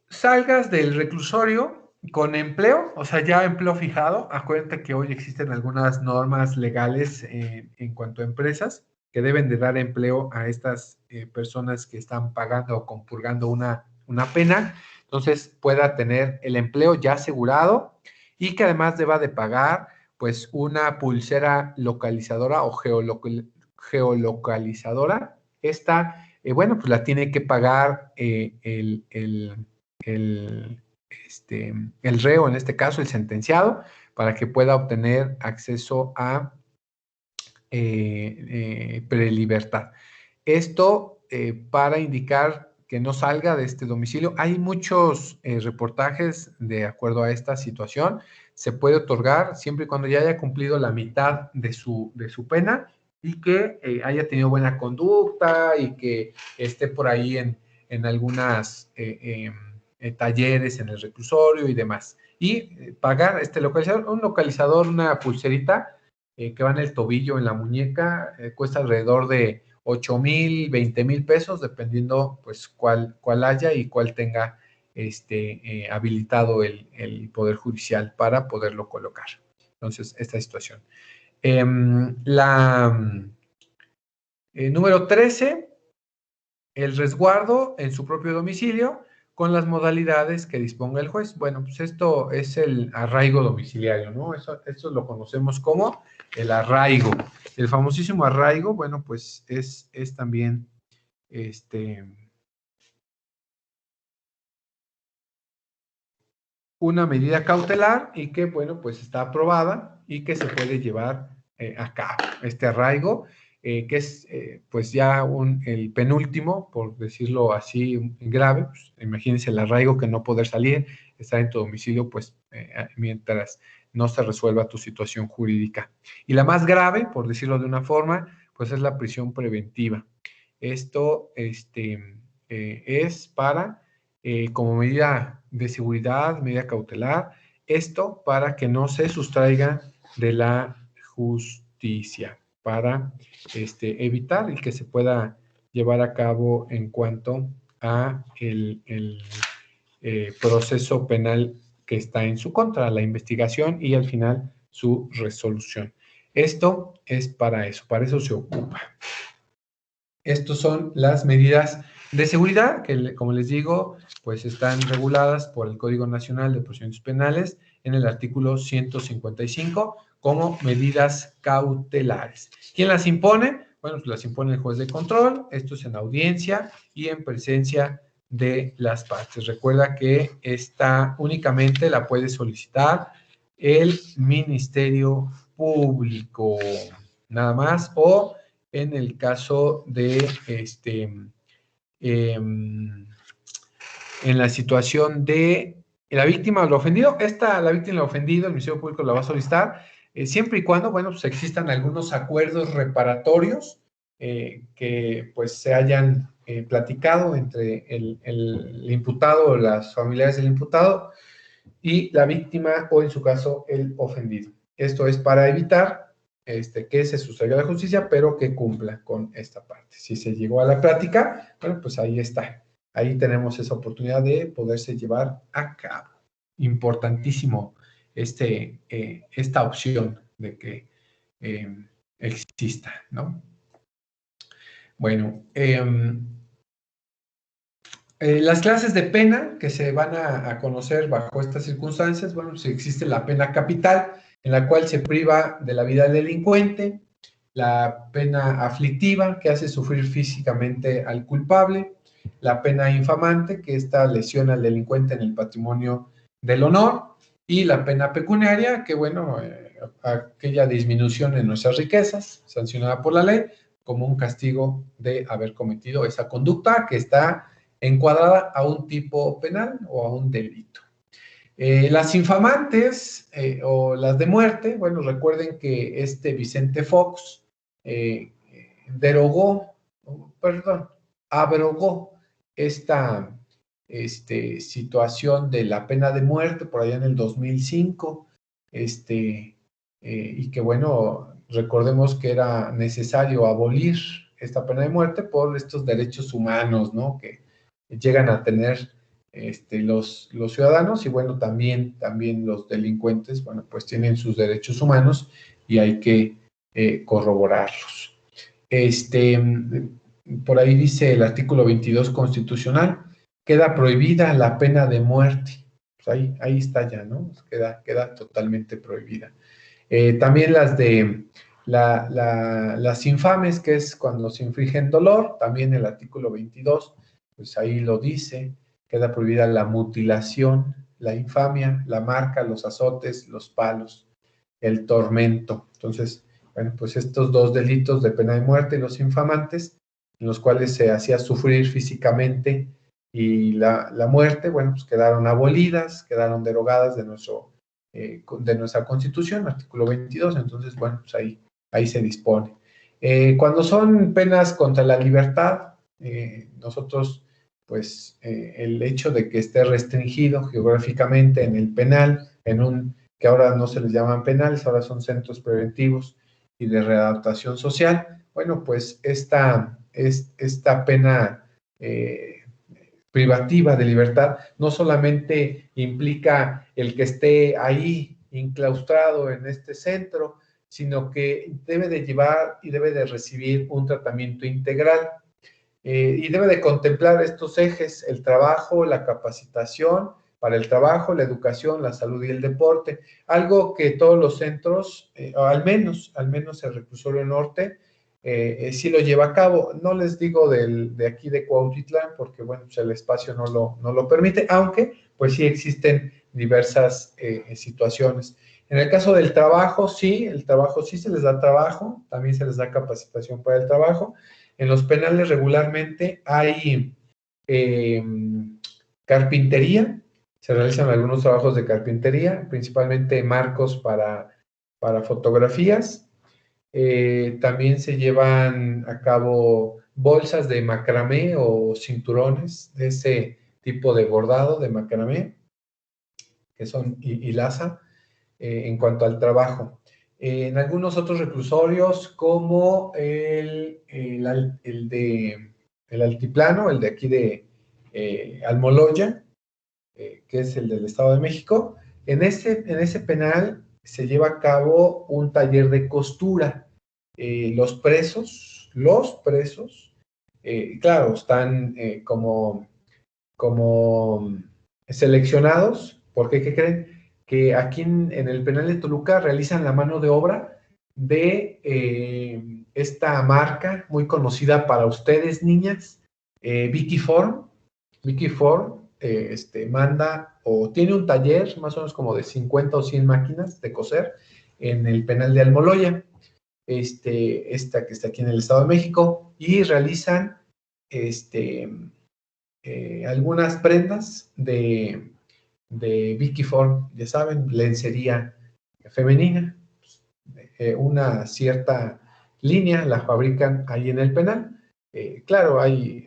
salgas del reclusorio con empleo, o sea, ya empleo fijado. Acuérdate que hoy existen algunas normas legales en cuanto a empresas que deben de dar empleo a estas personas que están pagando o compurgando una pena. Entonces, pueda tener el empleo ya asegurado y que además deba de pagar, pues, una pulsera localizadora o geolocalizadora. Esta, bueno, pues la tiene que pagar el reo, en este caso, el sentenciado, para que pueda obtener acceso a prelibertad. Esto para indicar que no salga de este domicilio. Hay muchos reportajes de acuerdo a esta situación. Se puede otorgar siempre y cuando ya haya cumplido la mitad de su pena y que haya tenido buena conducta y que esté por ahí en algunas talleres en el reclusorio y demás. Y pagar este localizador, un localizador, una pulserita que va en el tobillo, en la muñeca, cuesta alrededor de 8,000, 20,000 pesos, dependiendo pues cuál haya y cuál tenga habilitado el Poder Judicial para poderlo colocar. Entonces, esta situación. Número 13, el resguardo en su propio domicilio con las modalidades que disponga el juez. Bueno, pues esto es el arraigo domiciliario, ¿no? Esto lo conocemos como el arraigo. El famosísimo arraigo, bueno, pues es también una medida cautelar y que, bueno, pues está aprobada y que se puede llevar a cabo. Este arraigo, que es pues ya el penúltimo, por decirlo así, grave. Pues, imagínense el arraigo, que no poder salir, estar en tu domicilio, pues mientras no se resuelva tu situación jurídica. Y la más grave, por decirlo de una forma, pues es la prisión preventiva. Esto es para, como medida de seguridad, medida cautelar, esto para que no se sustraiga de la justicia, para evitar y que se pueda llevar a cabo en cuanto a el proceso penal que está en su contra, la investigación y al final su resolución. Esto es para eso se ocupa. Estas son las medidas de seguridad que, como les digo, pues están reguladas por el Código Nacional de Procedimientos Penales en el artículo 155 como medidas cautelares. ¿Quién las impone? Bueno, pues las impone el juez de control. Esto es en audiencia y en presencia de las partes. Recuerda que esta únicamente la puede solicitar el Ministerio Público, nada más, o en el caso de en la situación de la víctima o el ofendido. La víctima o el ofendido, el Ministerio Público la va a solicitar siempre y cuando, bueno, pues existan algunos acuerdos reparatorios que pues se hayan platicado entre el imputado o las familiares del imputado y la víctima o, en su caso, el ofendido. Esto es para evitar que se sustraiga a la justicia, pero que cumpla con esta parte. Si se llegó a la práctica, bueno, pues ahí está. Ahí tenemos esa oportunidad de poderse llevar a cabo. Importantísimo esta opción de que exista, ¿no? Bueno, las clases de pena que se van a conocer bajo estas circunstancias, bueno, pues existe la pena capital, en la cual se priva de la vida del delincuente, la pena aflictiva, que hace sufrir físicamente al culpable, la pena infamante, que esta lesiona al delincuente en el patrimonio del honor, y la pena pecuniaria, que, bueno, aquella disminución en nuestras riquezas, sancionada por la ley, como un castigo de haber cometido esa conducta que está encuadrada a un tipo penal o a un delito. Las infamantes o las de muerte, bueno, recuerden que Vicente Fox abrogó esta situación de la pena de muerte por allá en el 2005, y que bueno, recordemos que era necesario abolir esta pena de muerte por estos derechos humanos, ¿no?, que llegan a tener los ciudadanos, y bueno, también los delincuentes, bueno, pues tienen sus derechos humanos y hay que corroborarlos. Por ahí dice el artículo 22 constitucional, queda prohibida la pena de muerte. Pues ahí está ya, ¿no? Queda totalmente prohibida. También las infames, que es cuando se infligen dolor, también el artículo 22, pues ahí lo dice, queda prohibida la mutilación, la infamia, la marca, los azotes, los palos, el tormento. Entonces, bueno, pues estos dos delitos de pena de muerte, los infamantes, en los cuales se hacía sufrir físicamente, y la muerte, bueno, pues quedaron abolidas, quedaron derogadas de nuestra Constitución, artículo 22, entonces, bueno, pues ahí se dispone. Cuando son penas contra la libertad, nosotros, pues, el hecho de que esté restringido geográficamente en el penal, que ahora no se les llaman penales, ahora son centros preventivos y de readaptación social, bueno, pues esta pena privativa de libertad no solamente implica el que esté ahí enclaustrado en este centro, sino que debe de llevar y debe de recibir un tratamiento integral, y debe de contemplar estos ejes: el trabajo, la capacitación para el trabajo, la educación, la salud y el deporte, algo que todos los centros, o al menos el Reclusorio Norte, sí lo lleva a cabo. No les digo de aquí de Cuautitlán, porque bueno, pues el espacio no lo permite, aunque pues sí existen diversas situaciones. En el caso del trabajo, sí se les da trabajo, también se les da capacitación para el trabajo. En los penales regularmente hay carpintería, se realizan algunos trabajos de carpintería, principalmente marcos para fotografías. También se llevan a cabo bolsas de macramé o cinturones de ese tipo de bordado de macramé, que son hilaza, en cuanto al trabajo. En algunos otros reclusorios, como el altiplano, el de aquí de Almoloya, que es el del Estado de México, en ese penal se lleva a cabo un taller de costura. Los presos, claro, están como seleccionados, porque ¿qué creen? Que aquí en el penal de Toluca realizan la mano de obra de esta marca muy conocida para ustedes, niñas, Vicky Form. Vicky Form manda o tiene un taller más o menos como de 50 o 100 máquinas de coser en el penal de Almoloya, esta que está aquí en el Estado de México, y realizan algunas prendas de Vicky Form, ya saben, lencería femenina. Una cierta línea la fabrican ahí en el penal. Claro, hay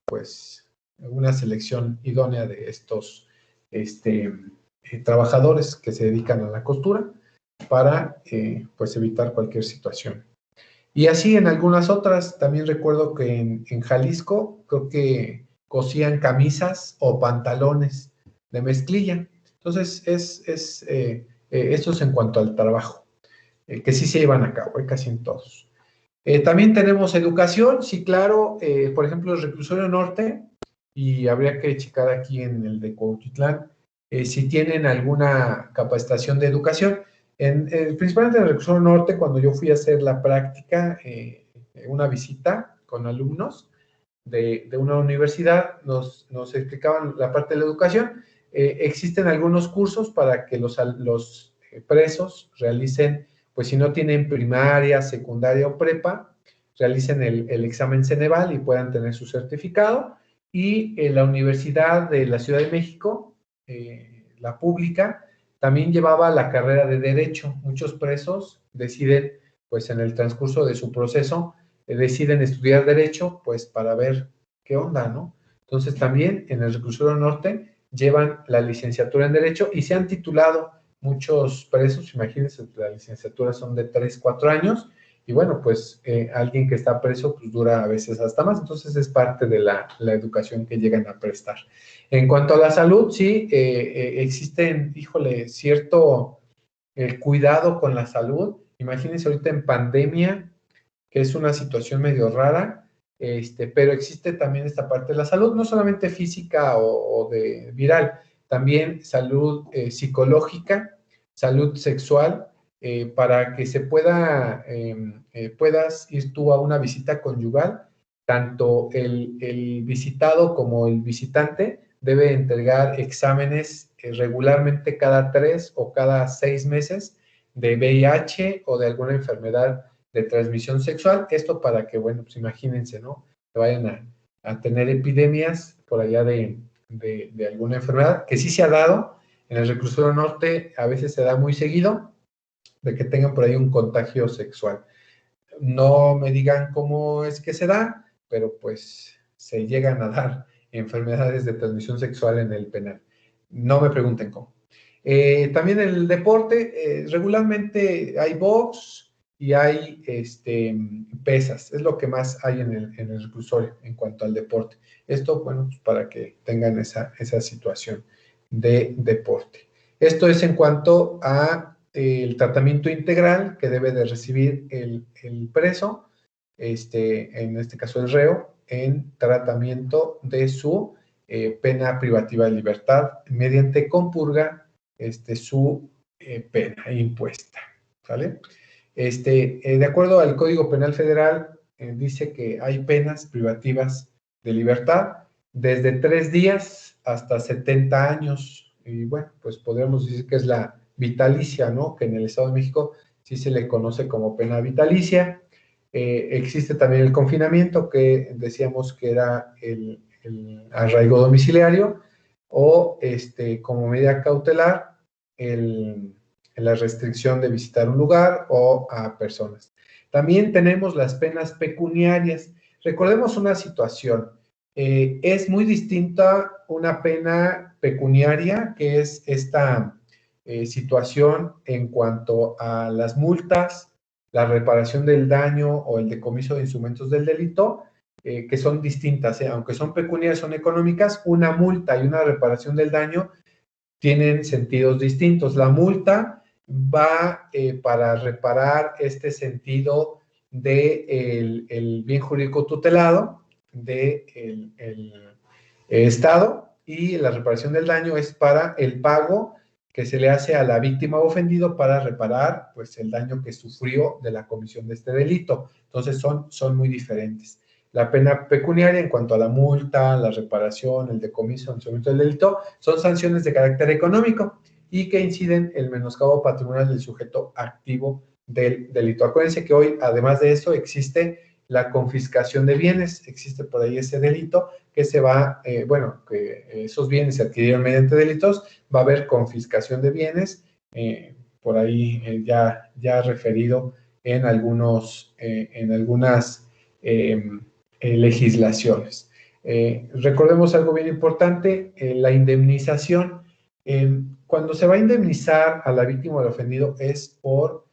pues una selección idónea de estos trabajadores que se dedican a la costura para pues evitar cualquier situación. Y así en algunas otras. También recuerdo que en Jalisco creo que cosían camisas o pantalones de mezclilla. Entonces, esto es en cuanto al trabajo, que sí se llevan a cabo, casi en todos. También tenemos educación, sí, claro, por ejemplo, el Reclusorio Norte, y habría que checar aquí en el de Cuautitlán, si tienen alguna capacitación de educación. Principalmente en el Reclusorio Norte, cuando yo fui a hacer la práctica, una visita con alumnos de una universidad, nos explicaban la parte de la educación. Existen algunos cursos para que los presos realicen, pues si no tienen primaria, secundaria o prepa, realicen el examen Ceneval y puedan tener su certificado. Y en la Universidad de la Ciudad de México, la pública, también llevaba la carrera de Derecho. Muchos presos deciden, pues en el transcurso de su proceso, deciden estudiar Derecho, pues para ver qué onda, ¿no? Entonces también en el Reclusorio Norte llevan la licenciatura en Derecho y se han titulado muchos presos. Imagínense, la licenciatura son de 3, 4 años, y bueno, pues alguien que está preso pues dura a veces hasta más, entonces es parte de la educación que llegan a prestar. En cuanto a la salud, sí, existen, híjole, cierto cuidado con la salud. Imagínense ahorita en pandemia, que es una situación medio rara, pero existe también esta parte de la salud, no solamente física o de viral, también salud psicológica, salud sexual, para que se puedas ir tú a una visita conyugal. Tanto el visitado como el visitante debe entregar exámenes regularmente cada 3 o cada 6 meses de VIH o de alguna enfermedad de transmisión sexual. Esto para que, bueno, pues imagínense, ¿no? Que vayan a tener epidemias por allá de alguna enfermedad, que sí se ha dado en el Reclusorio Norte, a veces se da muy seguido, de que tengan por ahí un contagio sexual. No me digan cómo es que se da, pero pues se llegan a dar enfermedades de transmisión sexual en el penal. No me pregunten cómo. También en el deporte, regularmente hay box y hay pesas. Es lo que más hay en el reclusorio en cuanto al deporte. Esto, bueno, pues para que tengan esa situación de deporte. Esto es en cuanto a el tratamiento integral que debe de recibir el preso, en este caso el reo, en tratamiento de su pena privativa de libertad mediante compurga su pena impuesta, ¿vale? De acuerdo al Código Penal Federal, dice que hay penas privativas de libertad desde 3 días hasta 70 años, y bueno, pues podríamos decir que es la vitalicia, ¿no? Que en el Estado de México sí se le conoce como pena vitalicia. Existe también el confinamiento, que decíamos que era el arraigo domiciliario, o como medida cautelar, la restricción de visitar un lugar o a personas. También tenemos las penas pecuniarias. Recordemos una situación. Es muy distinta una pena pecuniaria, que es esta situación en cuanto a las multas, la reparación del daño o el decomiso de instrumentos del delito, que son distintas, aunque son pecuniarias, son económicas. Una multa y una reparación del daño tienen sentidos distintos. La multa va para reparar este sentido del el bien jurídico tutelado del Estado, y la reparación del daño es para el pago que se le hace a la víctima o ofendido para reparar, pues, el daño que sufrió de la comisión de este delito. Entonces son muy diferentes. La pena pecuniaria, en cuanto a la multa, la reparación, el decomiso, el instrumento del delito, son sanciones de carácter económico y que inciden en el menoscabo patrimonial del sujeto activo del delito. Acuérdense que hoy, además de eso, existe la confiscación de bienes. Existe por ahí ese delito que se va, que esos bienes se adquirieron mediante delitos, va a haber confiscación de bienes, por ahí ya referido en algunas legislaciones. Recordemos algo bien importante, la indemnización. Cuando se va a indemnizar a la víctima o al ofendido es por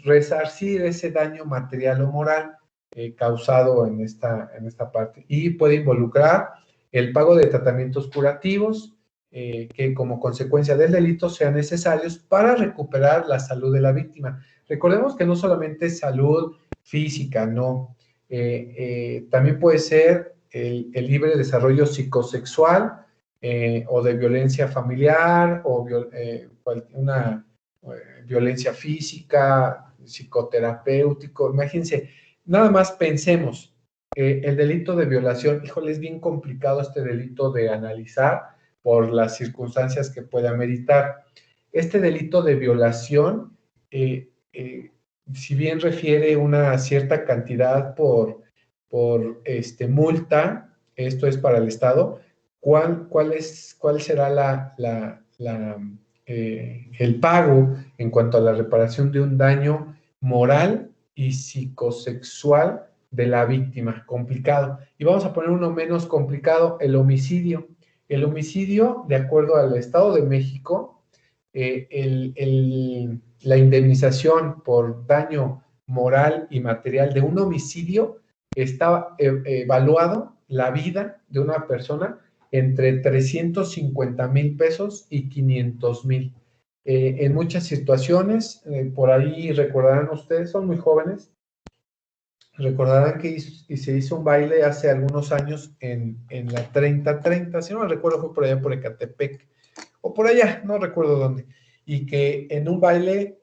resarcir ese daño material o moral causado en esta parte, y puede involucrar el pago de tratamientos curativos que como consecuencia del delito sean necesarios para recuperar la salud de la víctima. Recordemos que no solamente es salud física, no, también puede ser el libre desarrollo psicosexual o de violencia familiar o una violencia física, psicoterapéutico. Imagínense, nada más pensemos, el delito de violación, híjole, es bien complicado este delito de analizar por las circunstancias que puede ameritar. Este delito de violación, si bien refiere una cierta cantidad por multa, esto es para el Estado, ¿cuál será el pago en cuanto a la reparación de un daño moral y psicosexual de la víctima. Complicado. Y vamos a poner uno menos complicado, el homicidio. El homicidio, de acuerdo al Estado de México, la indemnización por daño moral y material de un homicidio está evaluado la vida de una persona entre 350,000 pesos y 500,000. En muchas situaciones, por ahí recordarán ustedes, son muy jóvenes, recordarán que se hizo un baile hace algunos años en la 30-30, si no me recuerdo fue por allá por Ecatepec, o por allá, no recuerdo dónde, y que en un baile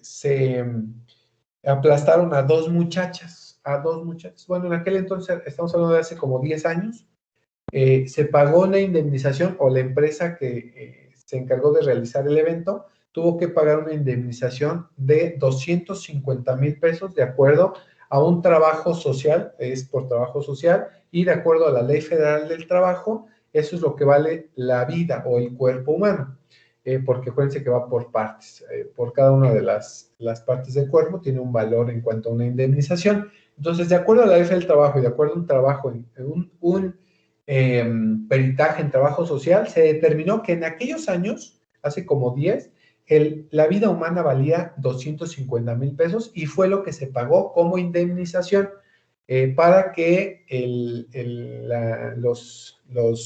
se aplastaron a dos muchachas, bueno, en aquel entonces, estamos hablando de hace como 10 años, se pagó una indemnización, o la empresa que se encargó de realizar el evento tuvo que pagar una indemnización de 250,000 pesos de acuerdo a un trabajo social, es por trabajo social, y de acuerdo a la Ley Federal del Trabajo, eso es lo que vale la vida o el cuerpo humano, porque acuérdense que va por partes, por cada una de las partes del cuerpo tiene un valor en cuanto a una indemnización. Entonces, de acuerdo a la Ley Federal del Trabajo y de acuerdo a un trabajo, un peritaje en trabajo social, se determinó que en aquellos años, hace como 10, la vida humana valía 250,000 pesos y fue lo que se pagó como indemnización para que los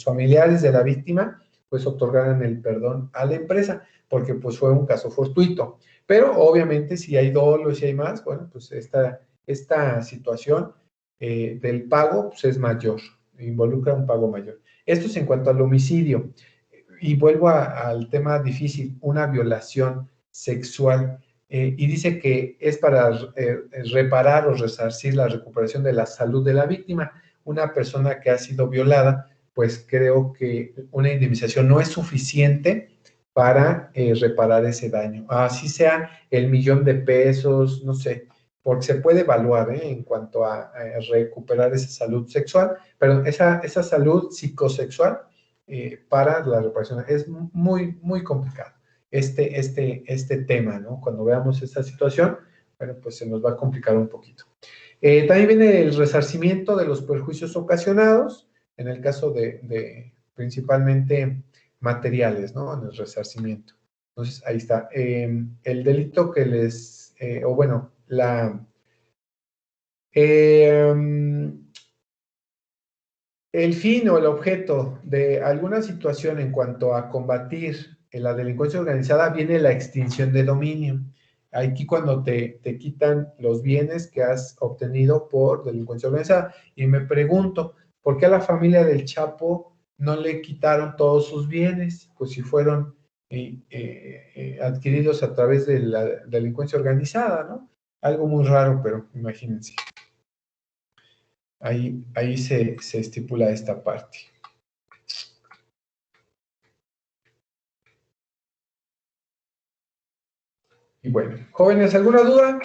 familiares de la víctima pues otorgaran el perdón a la empresa, porque pues fue un caso fortuito. Pero obviamente si hay dolo, si hay más, bueno, pues esta situación del pago pues es mayor, involucra un pago mayor. Esto es en cuanto al homicidio. Y vuelvo al tema difícil, una violación sexual. Y dice que es para reparar o resarcir la recuperación de la salud de la víctima. Una persona que ha sido violada, pues creo que una indemnización no es suficiente para reparar ese daño. Así sea el 1,000,000 de pesos, no sé, porque se puede evaluar en cuanto a recuperar esa salud sexual, pero esa salud psicosexual para la reparación. Es muy, muy complicado este tema, ¿no? Cuando veamos esta situación, bueno, pues se nos va a complicar un poquito. También viene el resarcimiento de los perjuicios ocasionados, en el caso de principalmente materiales, ¿no? En el resarcimiento. Entonces, ahí está. El delito que o bueno, el fin o el objeto de alguna situación en cuanto a combatir la delincuencia organizada viene la extinción de dominio. Aquí cuando te quitan los bienes que has obtenido por delincuencia organizada. Y me pregunto, ¿por qué a la familia del Chapo no le quitaron todos sus bienes? Pues si fueron adquiridos a través de la delincuencia organizada, ¿no? Algo muy raro, pero imagínense. Ahí se estipula esta parte. Y bueno, jóvenes, ¿alguna duda?